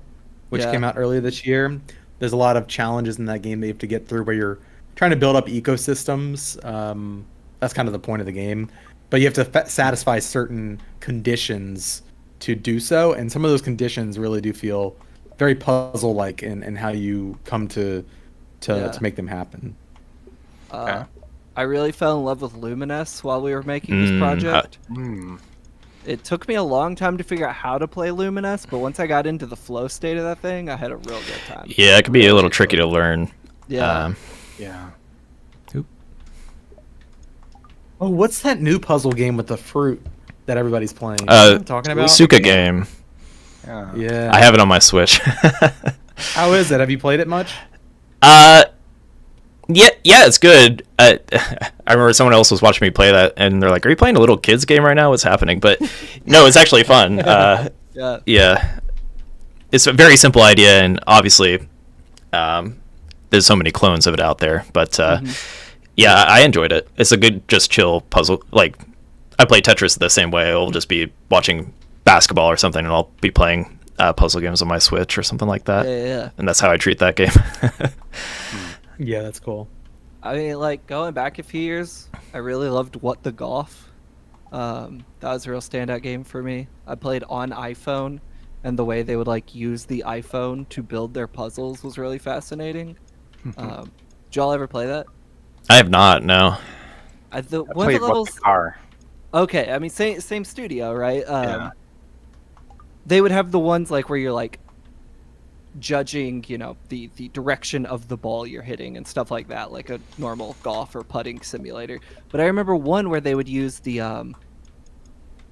which Yeah. came out earlier this year. There's a lot of challenges in that game that you have to get through where you're trying to build up ecosystems. That's kind of the point of the game. But you have to satisfy certain conditions to do so. And some of those conditions really do feel very puzzle-like in how you come to make them happen. I really fell in love with Luminous while we were making this project. It took me a long time to figure out how to play Luminous, but once I got into the flow state of that thing, I had a real good time. Yeah, it can be a little tricky to learn. Yeah. Yeah. Oh, what's that new puzzle game with the fruit that everybody's playing? You know what I'm talking about? Suka game. Yeah. I have it on my Switch. How is it? Have you played it much? Yeah, it's good. I remember someone else was watching me play that, and they're like, "Are you playing a little kids game right now? What's happening?" But no, it's actually fun. Yeah, it's a very simple idea, and obviously, there's so many clones of it out there. But yeah, I enjoyed it. It's a good, just chill puzzle. Like, I play Tetris the same way. I'll just be watching basketball or something, and I'll be playing puzzle games on my Switch or something like that. Yeah. And that's how I treat that game. Yeah, that's cool. I mean, like, going back a few years, I really loved What the Golf. That was a real standout game for me. I played on iPhone, and the way they would, like, use the iPhone to build their puzzles was really fascinating. Did y'all ever play that? I have not, no. I One of played the levels... What the Car. Okay, I mean, same studio, right? Yeah. They would have the ones, like, where you're, like, judging, you know, the direction of the ball you're hitting and stuff like that, like a normal golf or putting simulator. But I remember one where they would use the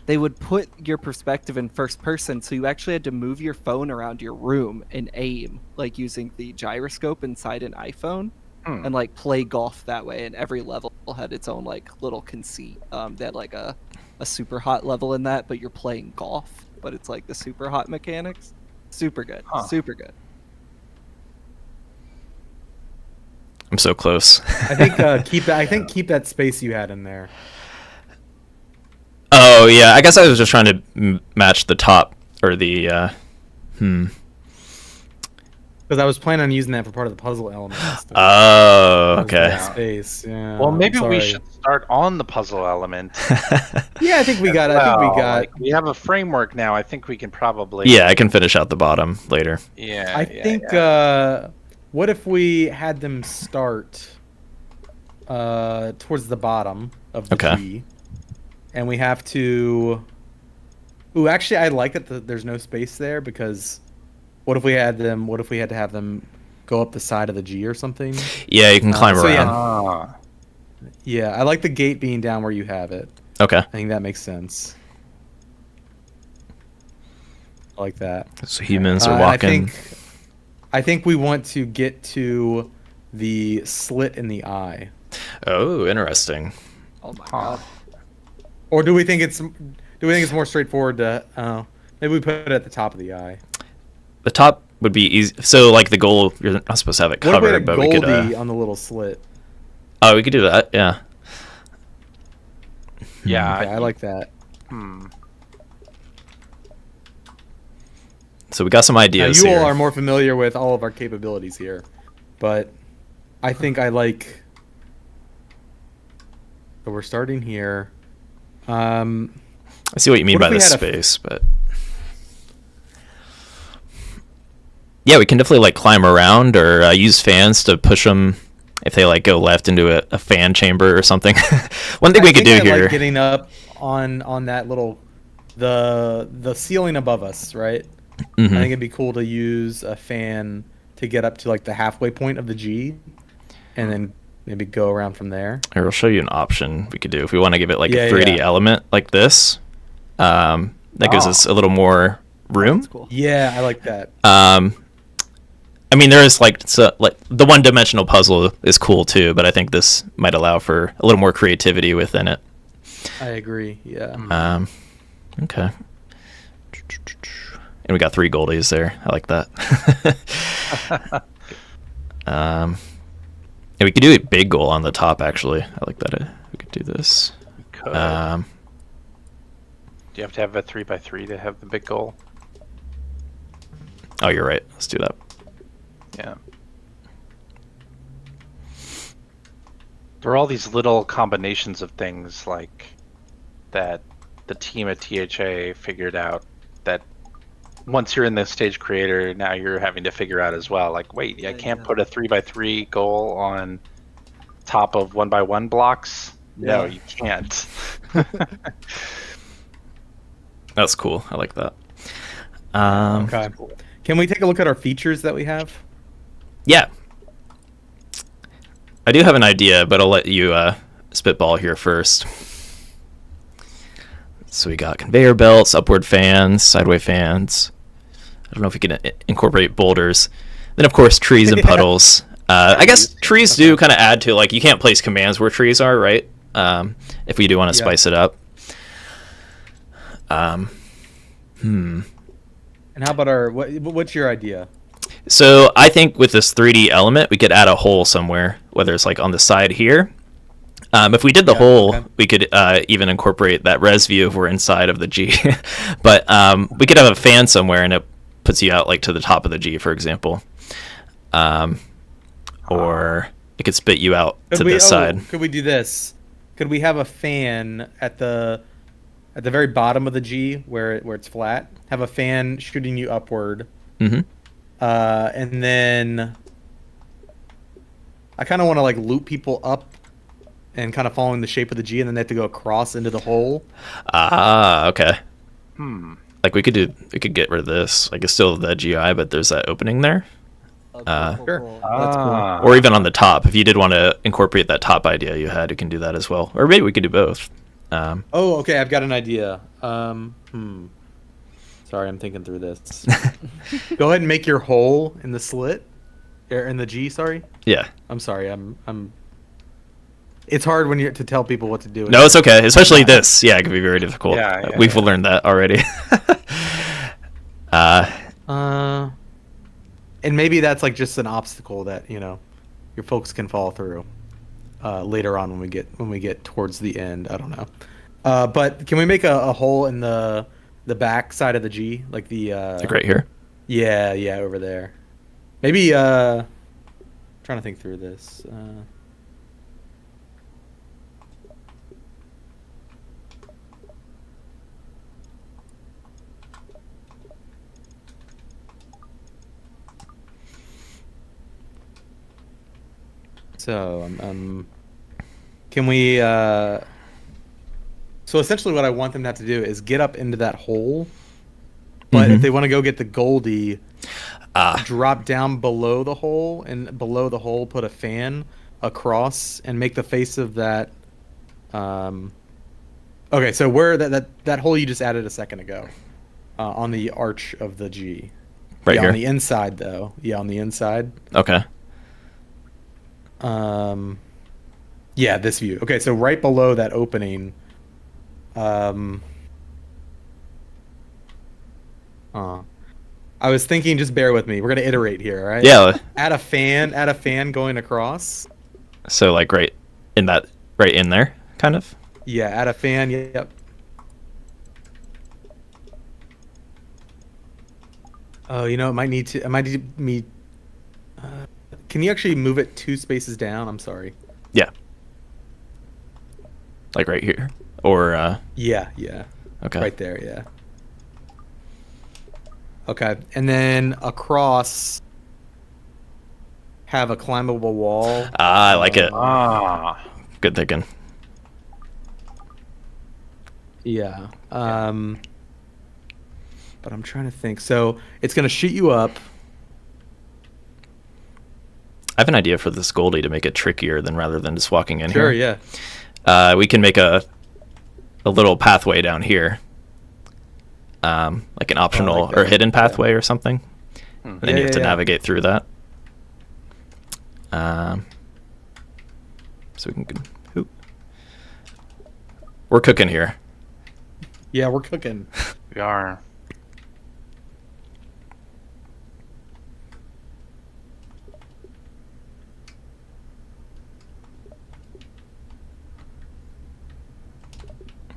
they would put your perspective in first person, so you actually had to move your phone around your room and aim, like using the gyroscope inside an iPhone, and like play golf that way. And every level had its own like little conceit. They had like a super hot level in that, but you're playing golf, but it's like the super hot mechanics. Super good. Super good. I'm so close. I think keep that space you had in there. Oh yeah, I guess I was just trying to match the top or the Because I was planning on using that for part of the puzzle elements. Oh, okay. Space. Yeah. Well, maybe we sorry. should start on the puzzle element. Yeah, I think we got. Like, we have a framework now. I think we can probably. Yeah, I can finish out the bottom later. Yeah. I think. What if we had them start towards the bottom of the G, and we have to. Ooh, actually, I like that there's no space there because. What if we had to have them go up the side of the G or something? Yeah, you can climb around. Yeah, I like the gate being down where you have it. Okay. I think that makes sense. I like that. So humans are walking. I think we want to get to the slit in the eye. Oh, interesting. Oh my god. Or do we think it's more straightforward to? Maybe we put it at the top of the eye. The top would be easy. So, like, the goal, you're not supposed to have it covered, but we could... on the little slit. Oh, we could do that, yeah. Yeah. Okay, I like that. So we got some ideas you here. all are more familiar with all of our capabilities here, but I think I like... So we're starting here. I see what you mean by the space, but... Yeah, we can definitely like climb around or use fans to push them if they like go left into a fan chamber or something. One thing we could do here. Like getting up on that little the ceiling above us, right? I think it'd be cool to use a fan to get up to like the halfway point of the G, and then maybe go around from there. Here, I'll show you an option we could do if we want to give it like a 3D element like this. That gives us a little more room. That's cool. Yeah, I like that. I mean, there is like the one-dimensional puzzle is cool too, but I think this might allow for a little more creativity within it. I agree. Yeah. Okay. And we got 3 goldies there. I like that. And we could do a big goal on the top. Actually, I like that. We could do this. Do you have to have a 3x3 to have the big goal? Oh, you're right. Let's do that. Yeah. There are all these little combinations of things like that the team at THA figured out that once you're in the stage creator, now you're having to figure out as well. Like, wait, I can't put a 3x3 goal on top of 1x1 blocks. No, you can't. That's cool. I like that. Okay. Can we take a look at our features that we have? Yeah. I do have an idea, but I'll let you spitball here first. So we got conveyor belts, upward fans, sideway fans. I don't know if we can incorporate boulders. Then, of course, trees and puddles. I guess trees do kind of add to, like, you can't place commands where trees are, right? If we do want to spice it up. And how about what's your idea? So I think with this 3D element, we could add a hole somewhere, whether it's like on the side here. If we did the hole, we could even incorporate that res view if we're inside of the G. But we could have a fan somewhere, and it puts you out like to the top of the G, for example. Or it could spit you out to this side. Could we do this? Could we have a fan at the very bottom of the G where it's flat? Have a fan shooting you upward. Mm-hmm. And then I kind of want to like loop people up and kind of following the shape of the G, and then they have to go across into the hole. Ah, okay. Like we could get rid of this. Like it's still the GI, but there's that opening there. Cool. That's cool. Or even on the top, if you did want to incorporate that top idea you had, you can do that as well. Or maybe we could do both. Oh, okay. I've got an idea. Sorry, I'm thinking through this. Go ahead and make your hole in the slit, or in the G. Sorry. Yeah. I'm sorry. I'm. It's hard when you're to tell people what to do. No, it's okay. Especially this. Yeah, it can be very difficult. Yeah, We've learned that already. And maybe that's like just an obstacle that your folks can fall through later on when we get towards the end. I don't know. But can we make a hole in the back side of the G, like like right here? Yeah, over there. Maybe trying to think through this. So, can we? So essentially, what I want them to have to do is get up into that hole. But if they want to go get the Goldie, drop down below the hole, and below the hole put a fan across and make the face of that. Okay, so where that hole you just added a second ago, on the arch of the G. Right here. On the inside, though. Yeah, on the inside. Okay. Yeah, this view. Okay, so right below that opening, I was thinking, just bear with me. We're gonna iterate here, all right? Yeah. Add a fan going across. So like right in there, kind of. Yeah, add a fan. Yep. Oh, it might need me. Can you actually move it 2 spaces down? I'm sorry. Yeah. Like right here, or Yeah. Okay. Right there, yeah. Okay, and then across, have a climbable wall. I like it. Good thinking. Yeah. But I'm trying to think. So it's gonna shoot you up. I have an idea for this Goldie to make it trickier rather than just walking in Sure, here. yeah. We can make a little pathway down here, like an optional or hidden pathway or something, and then you have to navigate through that. So we can. We're cooking here. Yeah, we're cooking. We are.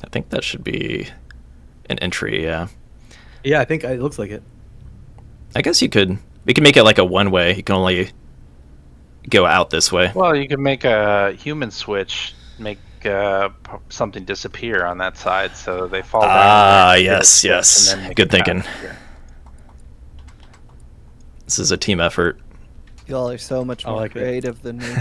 I think that should be an entry, yeah. Yeah, I think it looks like it. I guess we could make it like a one-way. You can only go out this way. Well, you could make a human switch, make something disappear on that side, so they fall down. Ah, hit a yes, switch, yes. and then make Good a thinking. path here. This is a team effort. Y'all are so much more like it. creative than me.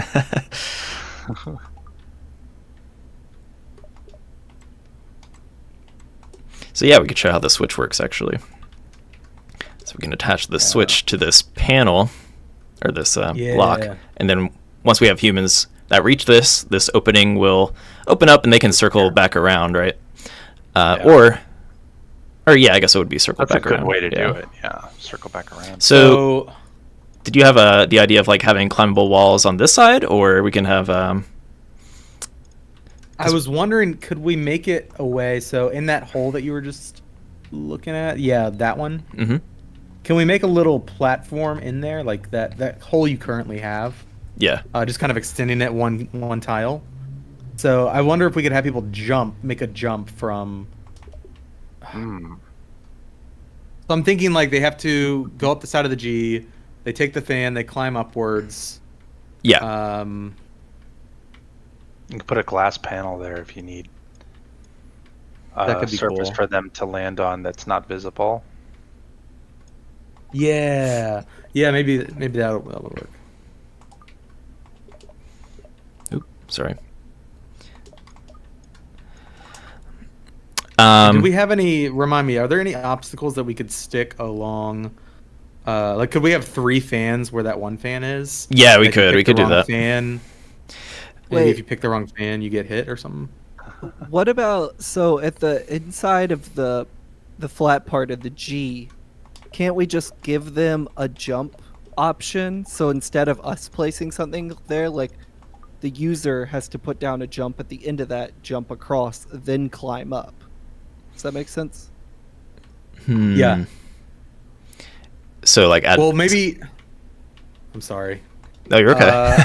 So yeah, we could show how the switch works actually. So we can attach the switch to this panel, or this block, and then once we have humans that reach this opening will open up and they can circle back around, right? Or yeah, I guess it would be circle That's back a good around. way to do it. Yeah, circle back around. So did you have the idea of like having climbable walls on this side, or we can have? I was wondering, could we make it a way so in that hole that you were just looking at, yeah, that one. Mm-hmm. Can we make a little platform in there, like that hole you currently have? Yeah. Just kind of extending it one tile. So I wonder if we could have people make a jump from. So I'm thinking like they have to go up the side of the G, they take the fan, they climb upwards. Yeah. You can put a glass panel there if you need That could be surface cool. for them to land on that's not visible. Yeah, maybe that'll work. Oops, sorry. Do we have any? Remind me. Are there any obstacles that we could stick along? Like, could we have 3 fans where that one fan is? Yeah, we If you could. pick We could the do wrong that. Fan. Maybe Wait. if you pick the wrong fan, you get hit or something. What about so at the inside of the flat part of the G, can't we just give them a jump option? So instead of us placing something there, like the user has to put down a jump at the end of that, jump across, then climb up. Does that make sense? Yeah. So like, Well, maybe. I'm sorry. No, you're okay.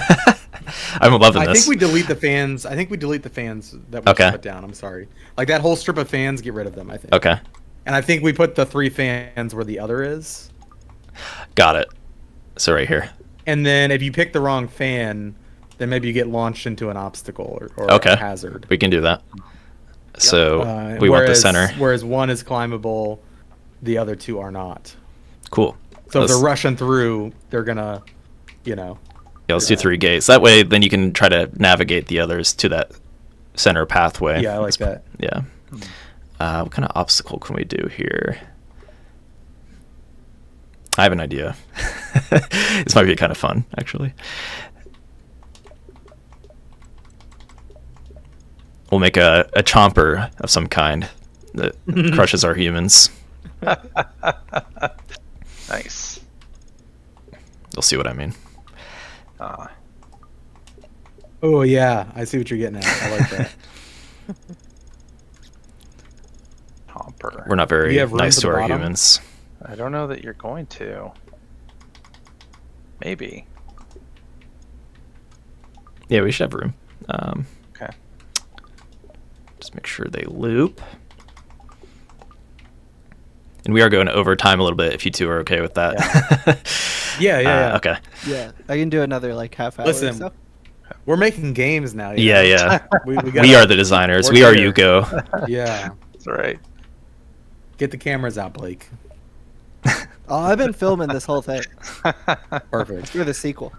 I'm loving I this. think we delete the fans. I think we delete the fans that we Okay. put down. I'm sorry. Like that whole strip of fans, get rid of them. I think. Okay, And I think we put the 3 fans where the other is. got it. So right here. And then if you pick the wrong fan, then maybe you get launched into an obstacle or Okay. a hazard. We can do that. So we want the Whereas- center. Whereas one is climbable, the other 2 are not. Cool. So if Let's- they're rushing through, they're gonna, Yeah, let's do 3 gates. That way, then you can try to navigate the others to that center pathway. Yeah, I like that. Yeah. What kind of obstacle can we do here? I have an idea. This might be kind of fun, actually. We'll make a chomper of some kind that crushes our humans. Nice. You'll see what I mean. Oh yeah, I see what you're getting at. I like that. Chomper. We're not very You have room nice for to the our bottom? humans. I don't know that you're going to. Maybe. Yeah, we should have room. Okay. Just make sure they loop. And we are going over time a little bit if you two are okay with that. Yeah. Okay. Yeah, I can do another like half hour. Or Listen, so. We're making games now. you Yeah, know? yeah. We We are the designers. work We are here. Yuko. Yeah. That's right. Get the cameras out, Blake. Oh, I've been filming this whole thing Perfect. for the sequel.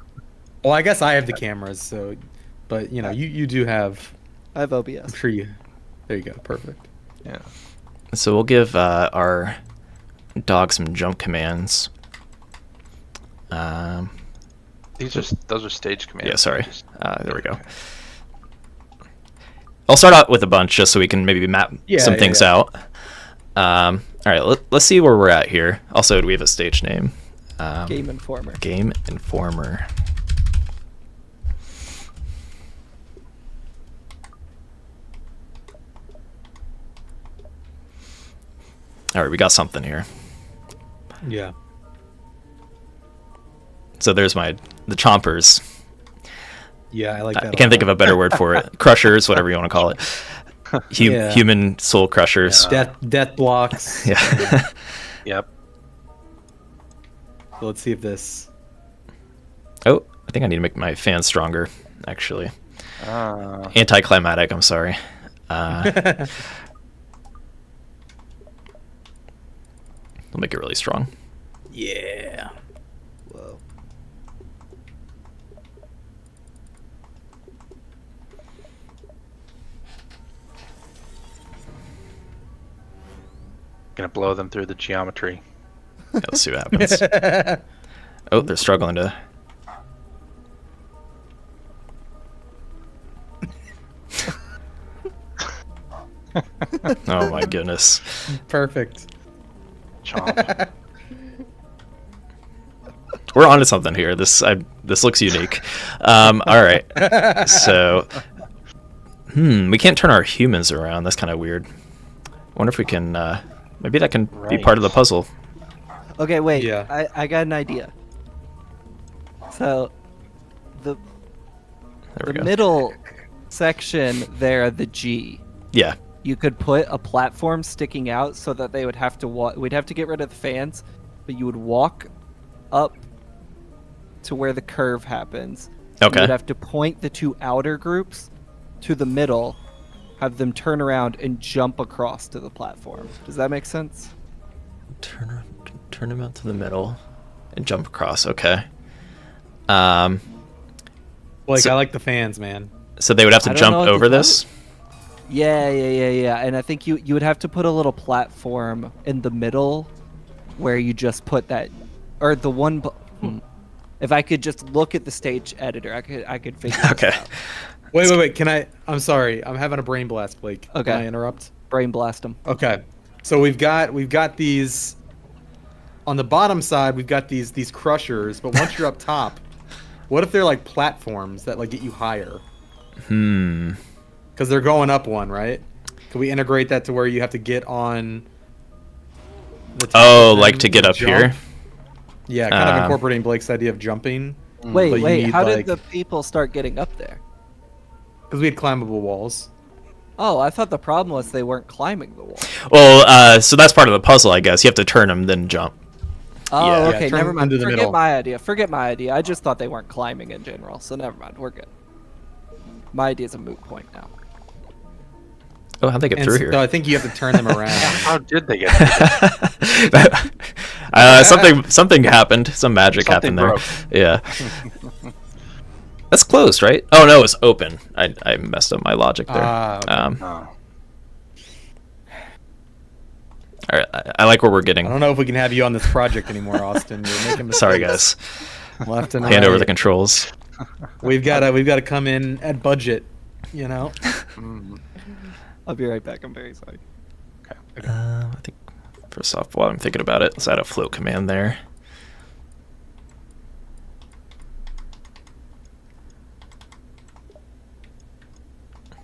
Well, I guess I have the cameras, so, but you do have. I have I'm OBS. sure you. There you go. Perfect. Yeah. So we'll give our dog some jump commands. Those are stage commands. Yeah, sorry. There we go. I'll start out with a bunch just so we can maybe map some things out. All right, let's see where we're at here. Also, do we have a stage name? Game Informer. Game Informer. All right, we got something here. Yeah. So there's the chompers. Yeah, I like that. I can't think of a better word for it. Crushers, whatever you want to call it. Yeah. Human soul crushers. Death blocks. Yeah. Yep. So let's see if this. Oh, I think I need to make my fan stronger, actually. Ah. Anticlimactic, I'm sorry. We'll make it really strong. Yeah. Whoa. Gonna blow them through the geometry. Yeah, let's see what happens. Oh, they're struggling to. Oh my goodness. Perfect. Chomp. We're onto something here. This looks unique. All right. So, we can't turn our humans around. That's kind of weird. I wonder if we can. Maybe that can be part of the puzzle. Okay, wait. Yeah. I got an idea. So, the There we go. middle section there, the G. Yeah. You could put a platform sticking out so that they would have to we'd have to get rid of the fans, but you would walk up to where the curve happens. Okay. You would have to point the two outer groups to the middle, have them turn around and jump across to the platform. Does that make sense? Turn them out to the middle and jump across. Okay. So- I like the fans, man. So they would have to I don't jump know what to over tell this. Yeah. And I think you would have to put a little platform in the middle where you just put that, or the one. If I could just look at the stage editor, I could figure Okay. this out. Wait. I'm sorry. I'm having a brain blast, Blake. Okay. Can I interrupt? Brain blast them. Okay. So we've got these on the bottom side. We've got these crushers, but once you're up top, what if they're like platforms that like get you higher? Because they're going up one, right? Can we integrate that to where you have to get on the top Oh, of like them to get up jump? here. Yeah, kind of incorporating Blake's idea of jumping. Wait, But you wait. need, How like- did the people start getting up there? Because we had climbable walls. Oh, I thought the problem was they weren't climbing the wall. Well, so that's part of the puzzle, I guess. You have to turn them, then jump. Oh, Yeah. okay. turn Never mind. into the Forget middle. my idea. Forget my idea. I just thought they weren't climbing in general. So never mind. We're good. My idea's a moot point now. Oh, how'd they get And through so here? I think you have to turn them around. How did they get through that? Something happened. Some magic Something happened there. broke. Yeah. That's closed, right? Oh no, it's open. I messed up my logic there. Okay. Oh. All right, I like where we're I getting. don't know if we can have you on this project anymore, Austin. You're making mistakes. Sorry, guys. Left and Hand over right. the controls. We've got to come in at budget. You know. I'll be right back. I'm very sorry. I think first off, while I'm thinking about it, let's add a float command there.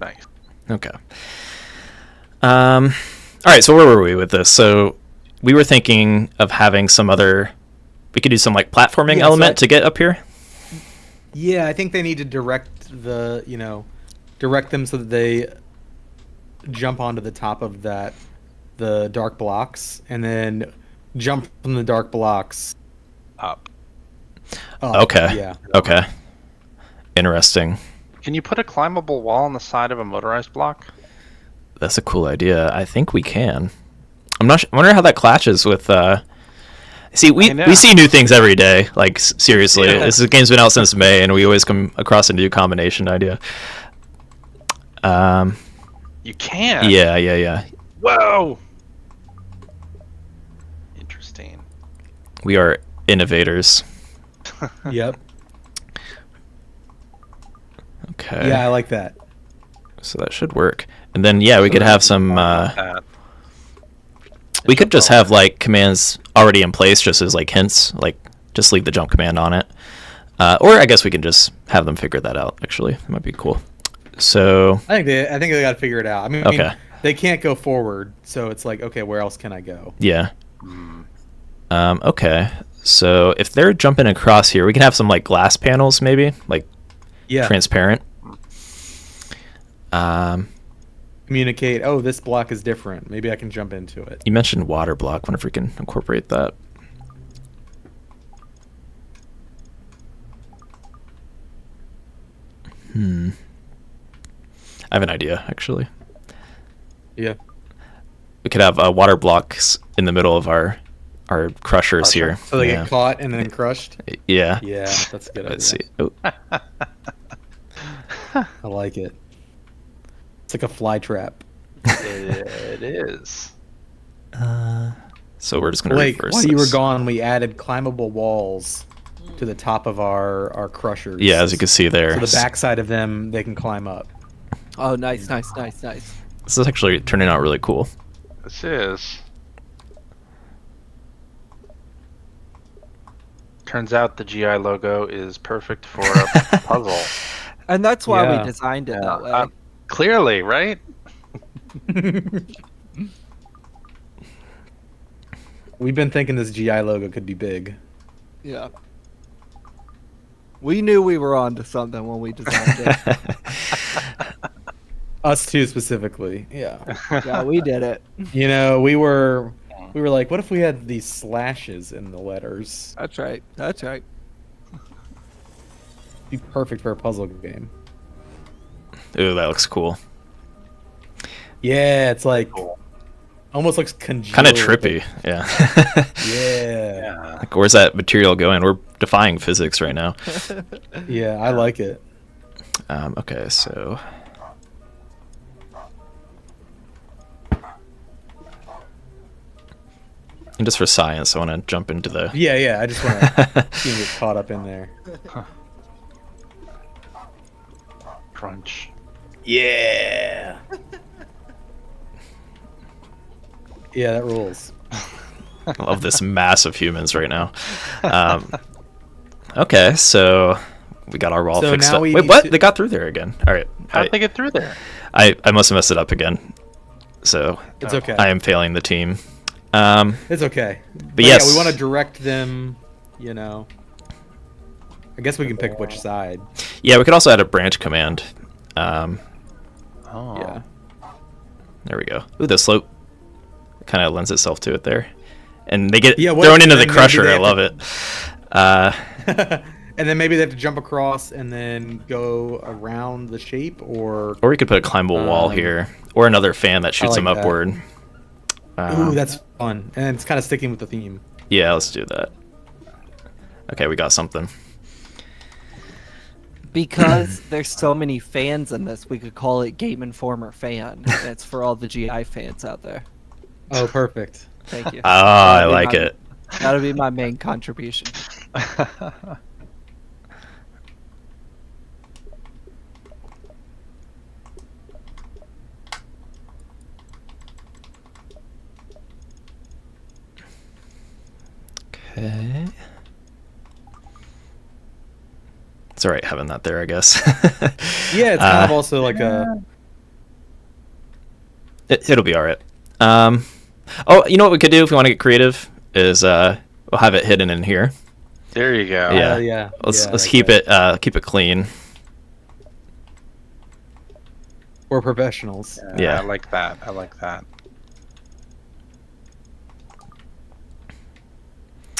Nice. Okay. All right. So where were we with this? So we were thinking of having some other. We could do some like platforming Yeah, so element I- to get up here. Yeah, I think they need to direct them so that they jump onto the top of the dark blocks, and then jump from the dark blocks Up. up. Okay. Yeah. Okay. Interesting. Can you put a climbable wall on the side of a motorized block? That's a cool idea. I think we can. I'm not. I wonder how that clashes with. See, we I know. see new things every day. Like seriously, Yeah. this game's been out since May, and we always come across a new combination idea. You can. Yeah. Whoa. Interesting. We are innovators. Yep. Okay. Yeah, I like that. So that should work. And then yeah, we could have some. That. We could just have like commands already in place, just as like hints. Like just leave the jump command on it. Or I guess we can just have them figure that out. Actually, that might be cool. So I think they got to figure it out. I mean, Okay. they can't go forward, so it's like, okay, where else can I go? yeah. Okay. So if they're jumping across here, we can have some like glass panels, maybe like Yeah. transparent. Communicate. Oh, this block is different. Maybe I can jump into it. You mentioned water block. Wonder if we can incorporate that. I have an idea, actually. Yeah. We could have water blocks in the middle of our crushers here. So they get caught and then crushed. Yeah. Yeah, that's a good idea. Let's see. Oh. I like it. It's like a fly trap. It is. So we're just gonna Blake, reverse while you were this. gone, we added climbable walls to the top of our crushers. Yeah, as you can see there. So the backside of them, they can climb up. Oh, nice, nice, nice, nice. This is actually turning out really cool. This is. Turns out the GI logo is perfect for a puzzle. And that's why Yeah. we designed it that way. Clearly, right? We've been thinking this GI logo could be big. Yeah. We knew we were onto something when we designed it. Us two specifically. Yeah. Yeah, we did it. You know, we were like, what if we had these slashes in the letters? That's right. That's right. Be perfect for a puzzle game. Ooh, that looks cool. Yeah, it's like almost looks congealed. Kind of trippy. Yeah. Yeah. Like, where's that material going? We're defying physics right now. Yeah, I like it. Okay, so. And just for science, I want to jump into the. Yeah, I just want to get caught up in there. Crunch. Yeah. Yeah, that rules. I love this mass of humans right now. Okay, so we got our wall So fixed now up. we Wait, need what? to- They got through there again. All right. How'd they get through there? I must have messed it up again. So It's okay. I am failing the team. It's okay. But yes. yeah, we want to direct them, you know. I guess we can pick which side. Yeah, we could also add a branch command. Oh. Yeah. There we go. Ooh, the slope kind of lends itself to it there. And they get Yeah, what- thrown into the and maybe crusher. they I have love to- it. And then maybe they have to jump across and then go around the shape, or Or we could put a climbable wall Um, here. Or another fan that shoots like them that. upward. ooh, that's fun. And it's kind of sticking with the theme. Yeah, let's do that. Okay, we got something. Because there's so many fans in this, we could call it Game Informer Fan. It's for all the GI fans out there. Oh, perfect. Thank you. Ah, I That'll be like my- it. That'll be my main contribution. Okay. It's alright having that there, I guess. Yeah, it's kind of also like a. It'll be alright. Oh, you know what we could do if we want to get creative is we'll have it hidden in here. There you go. Yeah. Yeah. Let's yeah, let's like keep that. it keep it clean. We're professionals. Yeah. I like that. I like that.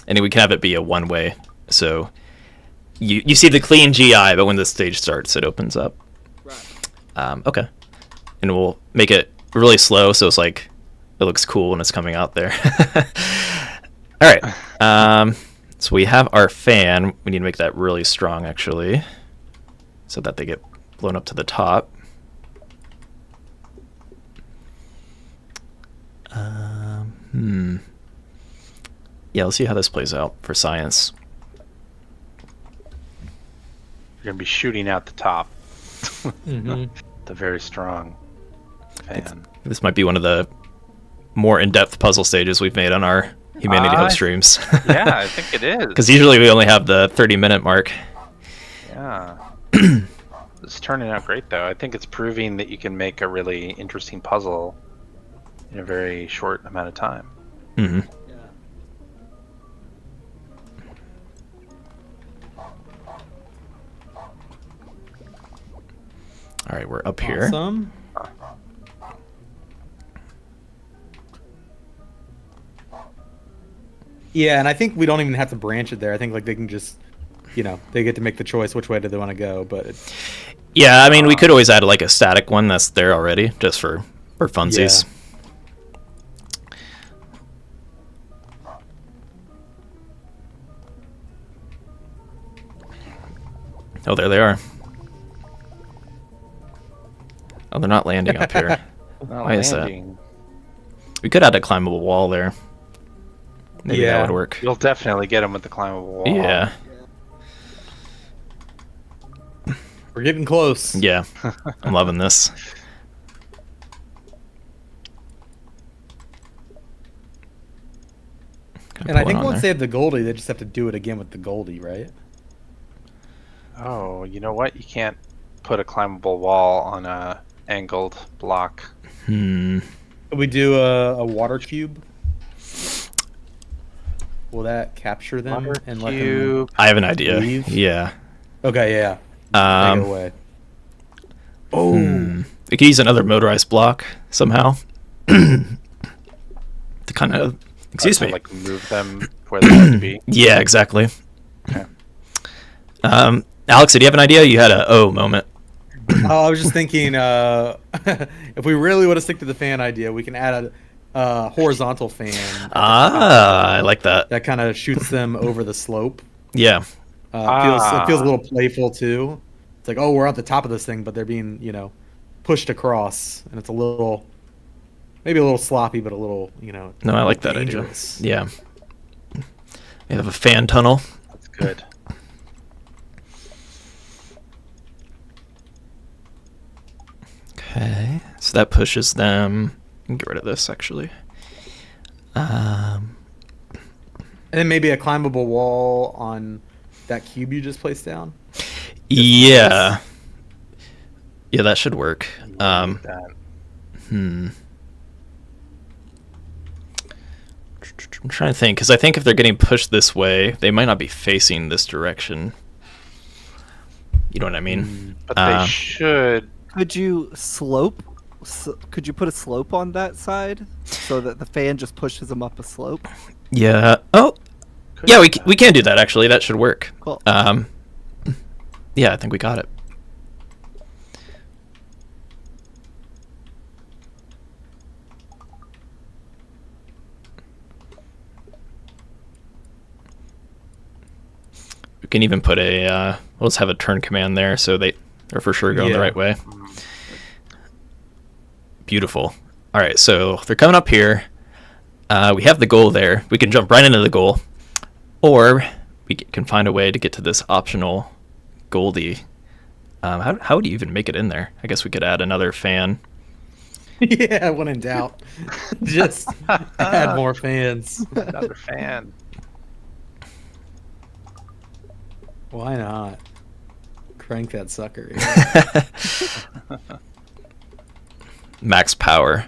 And we can have it be a one way. So you see the clean GI, but when the stage starts, it opens up. Right. Okay. And we'll make it really slow, so it's like it looks cool when it's coming out there. All right. So we have our fan. We need to make that really strong, actually, so that they get blown up to the top. Yeah, let's see how this plays out for science. You're gonna be shooting out the top. Mhm. The very strong fan. This might be one of the more in-depth puzzle stages we've made on our Humanity Hub streams. Yeah, I think it is. Because usually we only have the 30-minute mark. Yeah. It's turning out great, though. I think it's proving that you can make a really interesting puzzle in a very short amount of time. Hmm. All right, we're up here. Awesome. Yeah, and I think we don't even have to branch it there. I think like they can just, you know, they get to make the choice which way do they want to go. But Yeah, I mean, we could always add like a static one that's there already, just for funsies. Yeah. Oh, there they are. Oh, they're not landing up here. Not Why is that? landing. We could add a climbable wall there. Maybe that would work. You'll definitely get them with the climbable wall. Yeah. We're getting close. Yeah. I'm loving this. And I think once they have the Goldie, they just have to do it again with the Goldie, right? Oh, you know what? You can't put a climbable wall on a angled block. Hmm. We do a water cube. Will that capture them Water and let them cube. I have an idea. leave? Yeah. Okay, yeah. Take it away. Oh. We could use another motorized block somehow. To kind of... Excuse To, me. like move them where they have to be. Yeah, exactly. Okay. Alex, did you have an idea? You had a moment. Oh, I was just thinking, if we really want to stick to the fan idea, we can add a horizontal fan. I like that. That kind of shoots them over the slope. Yeah. It feels a little playful too. It's like, oh, we're at the top of this thing, but they're being, pushed across, and it's maybe a little sloppy, but a little, No, I like that dangerous. idea. Yeah. We have a fan tunnel. That's good. Okay. So that pushes them. Get rid of this, actually. And then maybe a climbable wall on that cube you just placed down. Yeah. Yeah, that should work. That. I'm trying to think, because I think if they're getting pushed this way, they might not be facing this direction. You know what I mean? But they should. Could you slope? Could you put a slope on that side so that the fan just pushes them up a slope? Yeah. Oh. Could Yeah, do we can do that, actually. That should work. Cool. Yeah, I think we got it. We can even put we'll just have a turn command there so they're for sure going the right way. Beautiful. All right, so they're coming up here. We have the goal there. We can jump right into the goal, or we can find a way to get to this optional Goldie. How would you even make it in there? I guess we could add another fan. Yeah, when in doubt, just add more fans. Another fan. Why not? Crank that sucker. Max power.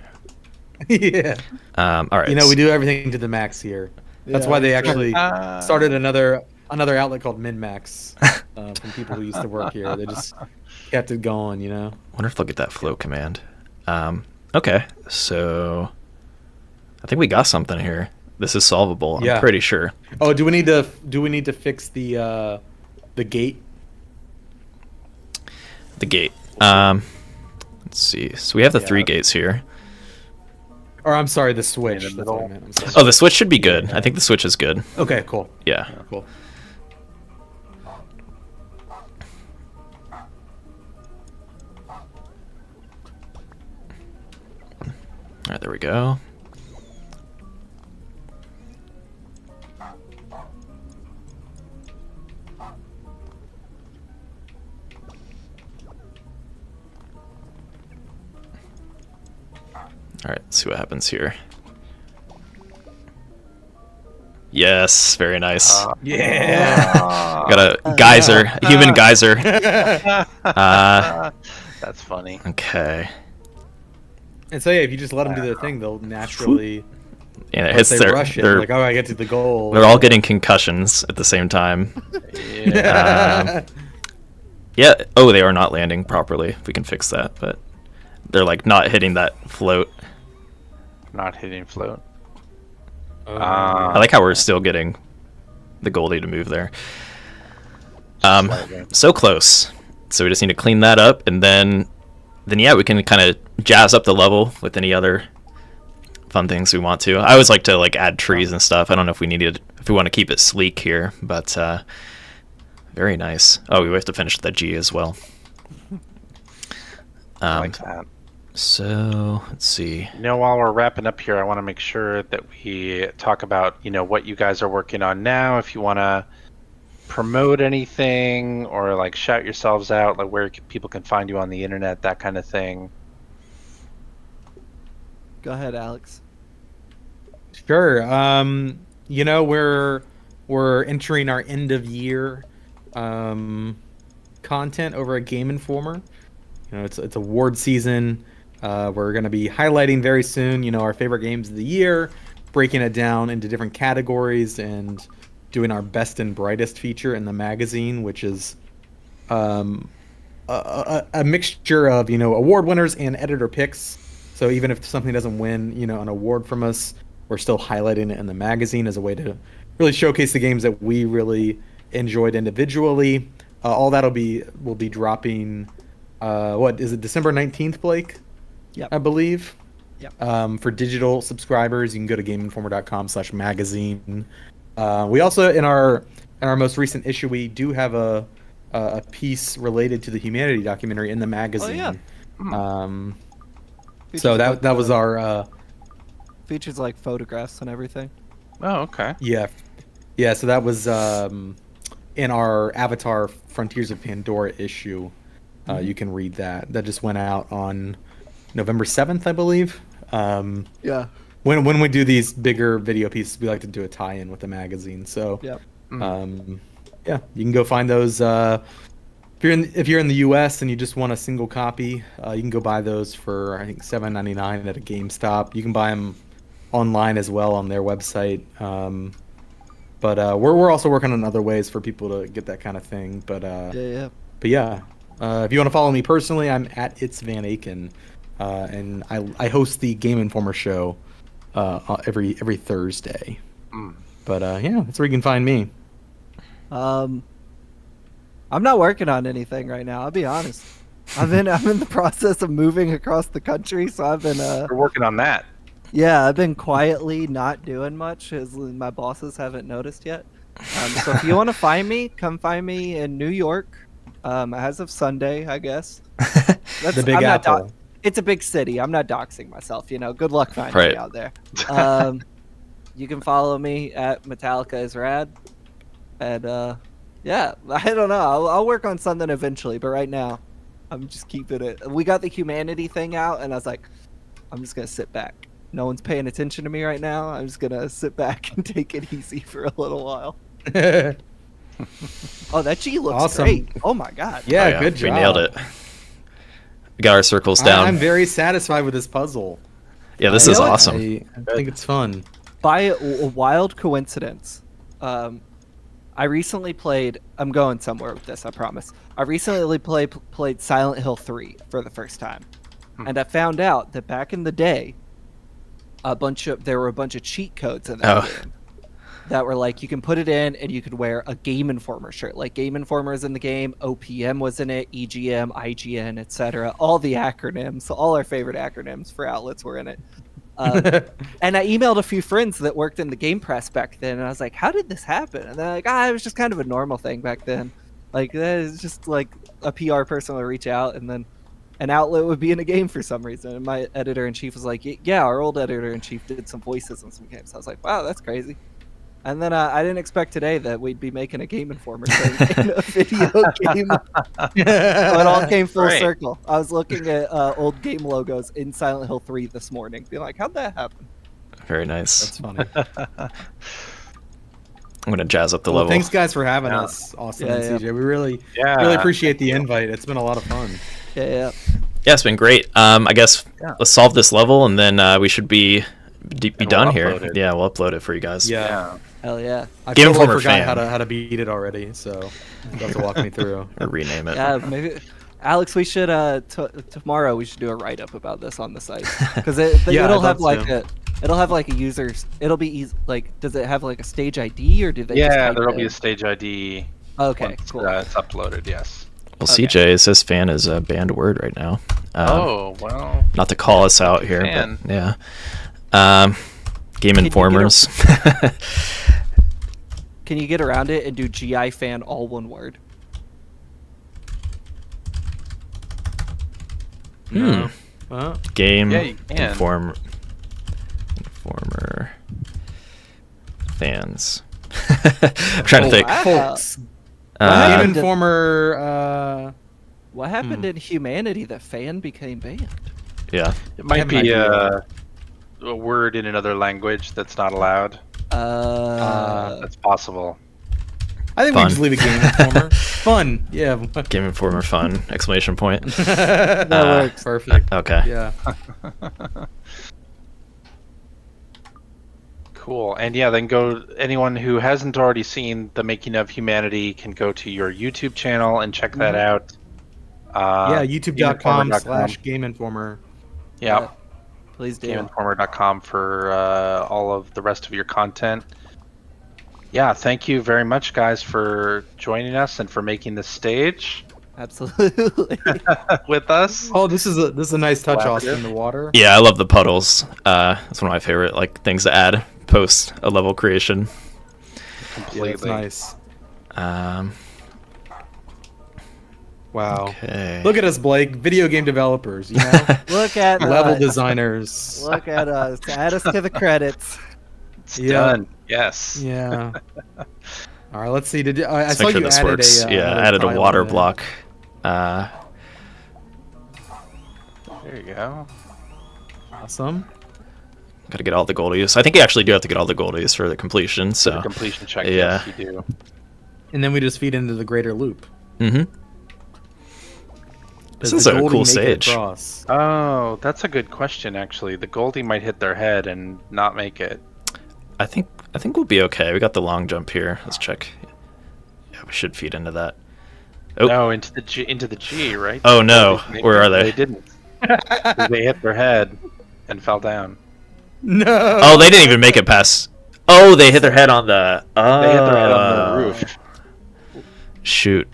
Yeah. All right. We do everything to the max here. That's why they actually started another outlet called MinMax from people who used to work here. They just kept it going, Wonder if they'll get that flow command. Okay, so I think we got something here. This is solvable. I'm pretty sure. Oh, do we need to fix the gate? The gate. Let's see. So we have the 3 gates here. Or I'm sorry, the switch. In the That's what I middle. meant. I'm sorry. Oh, the switch should be good. I think the switch is good. Okay, cool. Yeah. Cool. All right, there we go. All right, let's see what happens here. Yes, very nice. Yeah. Got a geyser, a human geyser. That's funny. Okay. And so yeah, if you just let them do their thing, they'll naturally. And it Once hits they rush it, they're, like, oh, I get to the goal. they're all getting concussions at the same time. Yeah. Yeah. Oh, they are not landing properly. We can fix that, but they're like not hitting that float. Not hitting float. I like how we're still getting the Goldie to move there. Slightly. So close. So we just need to clean that up, and then yeah, we can kind of jazz up the level with any other fun things we want to. I always like to like add trees and stuff. I don't know if we want to keep it sleek here, but very nice. Oh, we have to finish the G as well. I like that. So let's see. While we're wrapping up here, I want to make sure that we talk about what you guys are working on now. If you want to promote anything or like shout yourselves out, like where people can find you on the internet, that kind of thing. Go ahead, Alex. Sure. We're entering our end of year content over at Game Informer. It's award season. We're going to be highlighting very soon, our favorite games of the year, breaking it down into different categories, and doing our best and brightest feature in the magazine, which is a mixture of award winners and editor picks. So even if something doesn't win an award from us, we're still highlighting it in the magazine as a way to really showcase the games that we really enjoyed individually. All that will be dropping. What is it, December 19th, Blake? Yep. I believe. Yep. For digital subscribers, you can go to gameinformer.com/magazine. We also, in our most recent issue, we do have a piece related to the Humanity documentary in the magazine. Oh, yeah. So that was our features like photographs and everything. Oh, okay. Yeah. So that was in our Avatar Frontiers of Pandora issue. You can read that. That just went out on November 7th, I believe. Yeah. When we do these bigger video pieces, we like to do a tie-in with the magazine. So, Yeah. Yeah, you can go find those. If you're in the U.S. and you just want a single copy, you can go buy those for I think $7.99 at a GameStop. You can buy them online as well on their website. But we're also working on other ways for people to get that kind of thing. But yeah. If you want to follow me personally, I'm at It's Van Aken, and I host the Game Informer show every Thursday. But yeah, that's where you can find me. I'm not working on anything right now. I'll be honest. I'm in the process of moving across the country, so I've been We're working on that. Yeah, I've been quietly not doing much, as my bosses haven't noticed yet. So if you want to find me, come find me in New York. As of Sunday, I guess. That's the Big Apple. It's a big city. I'm not doxing myself, Good luck finding me out there. You can follow me at Metallica is Rad. And yeah, I don't know. I'll work on something eventually, but right now, I'm just keeping it. We got the Humanity thing out, and I was like, I'm just gonna sit back. No one's paying attention to me right now. I'm just gonna sit back and take it easy for a little while. Oh, that G looks awesome. great. Oh my god. Yeah, good job. We nailed it. We got our circles down. I'm very satisfied with this puzzle. Yeah, this is awesome. I think it's fun. By a wild coincidence, I recently played. I'm going somewhere with this, I promise. I recently played Silent Hill 3 for the first time, and I found out that back in the day, there were a bunch of cheat codes in that game that were like you can put it in and you could wear a Game Informer shirt. Like Game Informer is in the game, OPM was in it, EGM, IGN, etc. All the acronyms, all our favorite acronyms for outlets were in it. And I emailed a few friends that worked in the game press back then, and I was like, how did this happen? And they're like, it was just kind of a normal thing back then. Like, it's just like a PR person would reach out, and then an outlet would be in a game for some reason. And my editor-in-chief was like, yeah, our old editor-in-chief did some voices in some games. I was like, wow, that's crazy. And then I didn't expect today that we'd be making a Game Informer thing in a video game. So it all came full circle. I was looking at old game logos in Silent Hill 3 this morning, being like, how'd that happen? Very nice. That's funny. I'm gonna jazz up the level. Thanks, guys, for having us, Austin and CJ. We really appreciate the invite. It's been a lot of fun. Yeah, it's been great. I guess let's solve this level, and then we should be done here. It. Yeah, we'll upload it for you guys. Yeah. Hell yeah. I forgot how to beat it already, so you'll have to walk me through. Or rename it. Yeah, maybe. Alex, we should tomorrow we should do a write-up about this on the site, because it'll have like a user's. It'll be easy. Like, does it have like a stage ID, or do they? Yeah, there'll be a stage ID. Okay, once, cool. It's uploaded. Yes. Well, CJ, it says fan is a banned word right now. Oh, well. Not to call us out here, fan. but yeah. Game you Informers. Can you get around it and do GI fan all one word? No. Game Yeah, you can. Informer fans. I'm trying to think. Wow. Folks. Uh, Game Informer. What happened in humanity that fan became banned? yeah. It might have an be idea. a word in another language that's not allowed. That's possible. I think Fun. we just leave it Game Informer. Fun. Yeah. Game Informer fun! Exclamation point. That works. Perfect. Okay. Yeah. Cool. And yeah, then anyone who hasn't already seen The Making of Humanity can go to your YouTube channel and check that out. Yeah. GameInformer.com. YouTube.com/Game Informer. Yeah. Please do. GameInformer.com for all of the rest of your content. Yeah, thank you very much, guys, for joining us and for making this stage Absolutely. with us. Oh, this is a nice touch off Collaborative. in the water. Yeah, I love the puddles. That's one of my favorite things to add post a level creation. Yeah, that's Completely. nice. Um, Wow. okay. Look at us, Blake. Video game developers. You know, Look at level us. designers. Look at us. Add us to the credits. It's Yeah. done. Yes. Yeah. All right. Let's see. Did I Let's saw make sure you this added works. a Yeah, another added a tile water in it. block. There you go. Awesome. Gotta get all the goldies. I think you actually do have to get all the goldies for the completion. The So. completion check. Yeah. Yes, you do. And then we just feed into the greater loop. Mm-hmm. This Does is the a Goldie cool make it stage. across? Oh, that's a good question, actually. The Goldie might hit their head and not make it. I think we'll be okay. We got the long jump here. Let's check. Yeah, we should feed into that. Oh. No, into the G, right? Oh no, where are They they? didn't. They hit their head and fell down. No. Oh, they didn't even make it past. Oh, they hit their head on the. They hit their head on the roof. Shoot.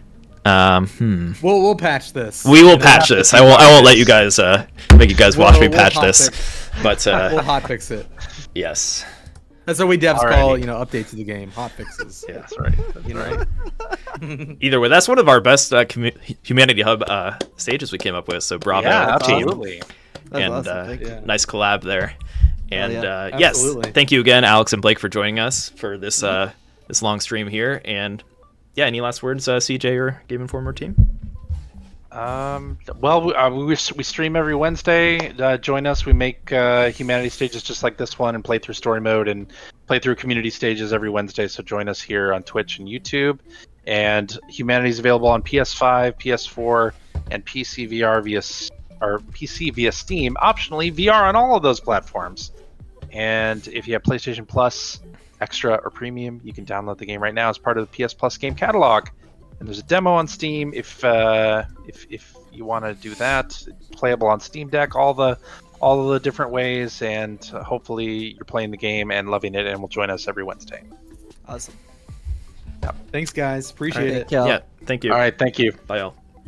We'll patch this. We will patch this. I won't let you guys make you guys watch me We'll patch hot this. fix- But We'll hot fix it. yes. That's what we devs Alrighty. call, updates to the game. Hot fixes. Yeah. That's right. That's right. Either way, that's one of our best Humanity Hub stages we came up with. So bravo, Yeah, team. absolutely. That's And awesome. Thank you. Yeah. nice collab there. And yeah. yes, Absolutely. thank you again, Alex and Blake, for joining us for this this long stream here. And yeah, any last words, CJ or Game Informer team? Well, we stream every Wednesday. Join us. We make humanity stages just like this one and play through story mode and play through community stages every Wednesday. So join us here on Twitch and YouTube. And humanity is available on PS5, PS4, and PC VR PC via Steam. Optionally, VR on all of those platforms. And if you have PlayStation Plus Extra or Premium, you can download the game right now as part of the PS Plus game catalog. And there's a demo on Steam if you want to do that. It's playable on Steam Deck, all the different ways, and hopefully you're playing the game and loving it, and will join us every Wednesday. Awesome. Thanks, guys. Appreciate it. Thank y'all. Yeah, thank you. All right, thank you. Bye, all.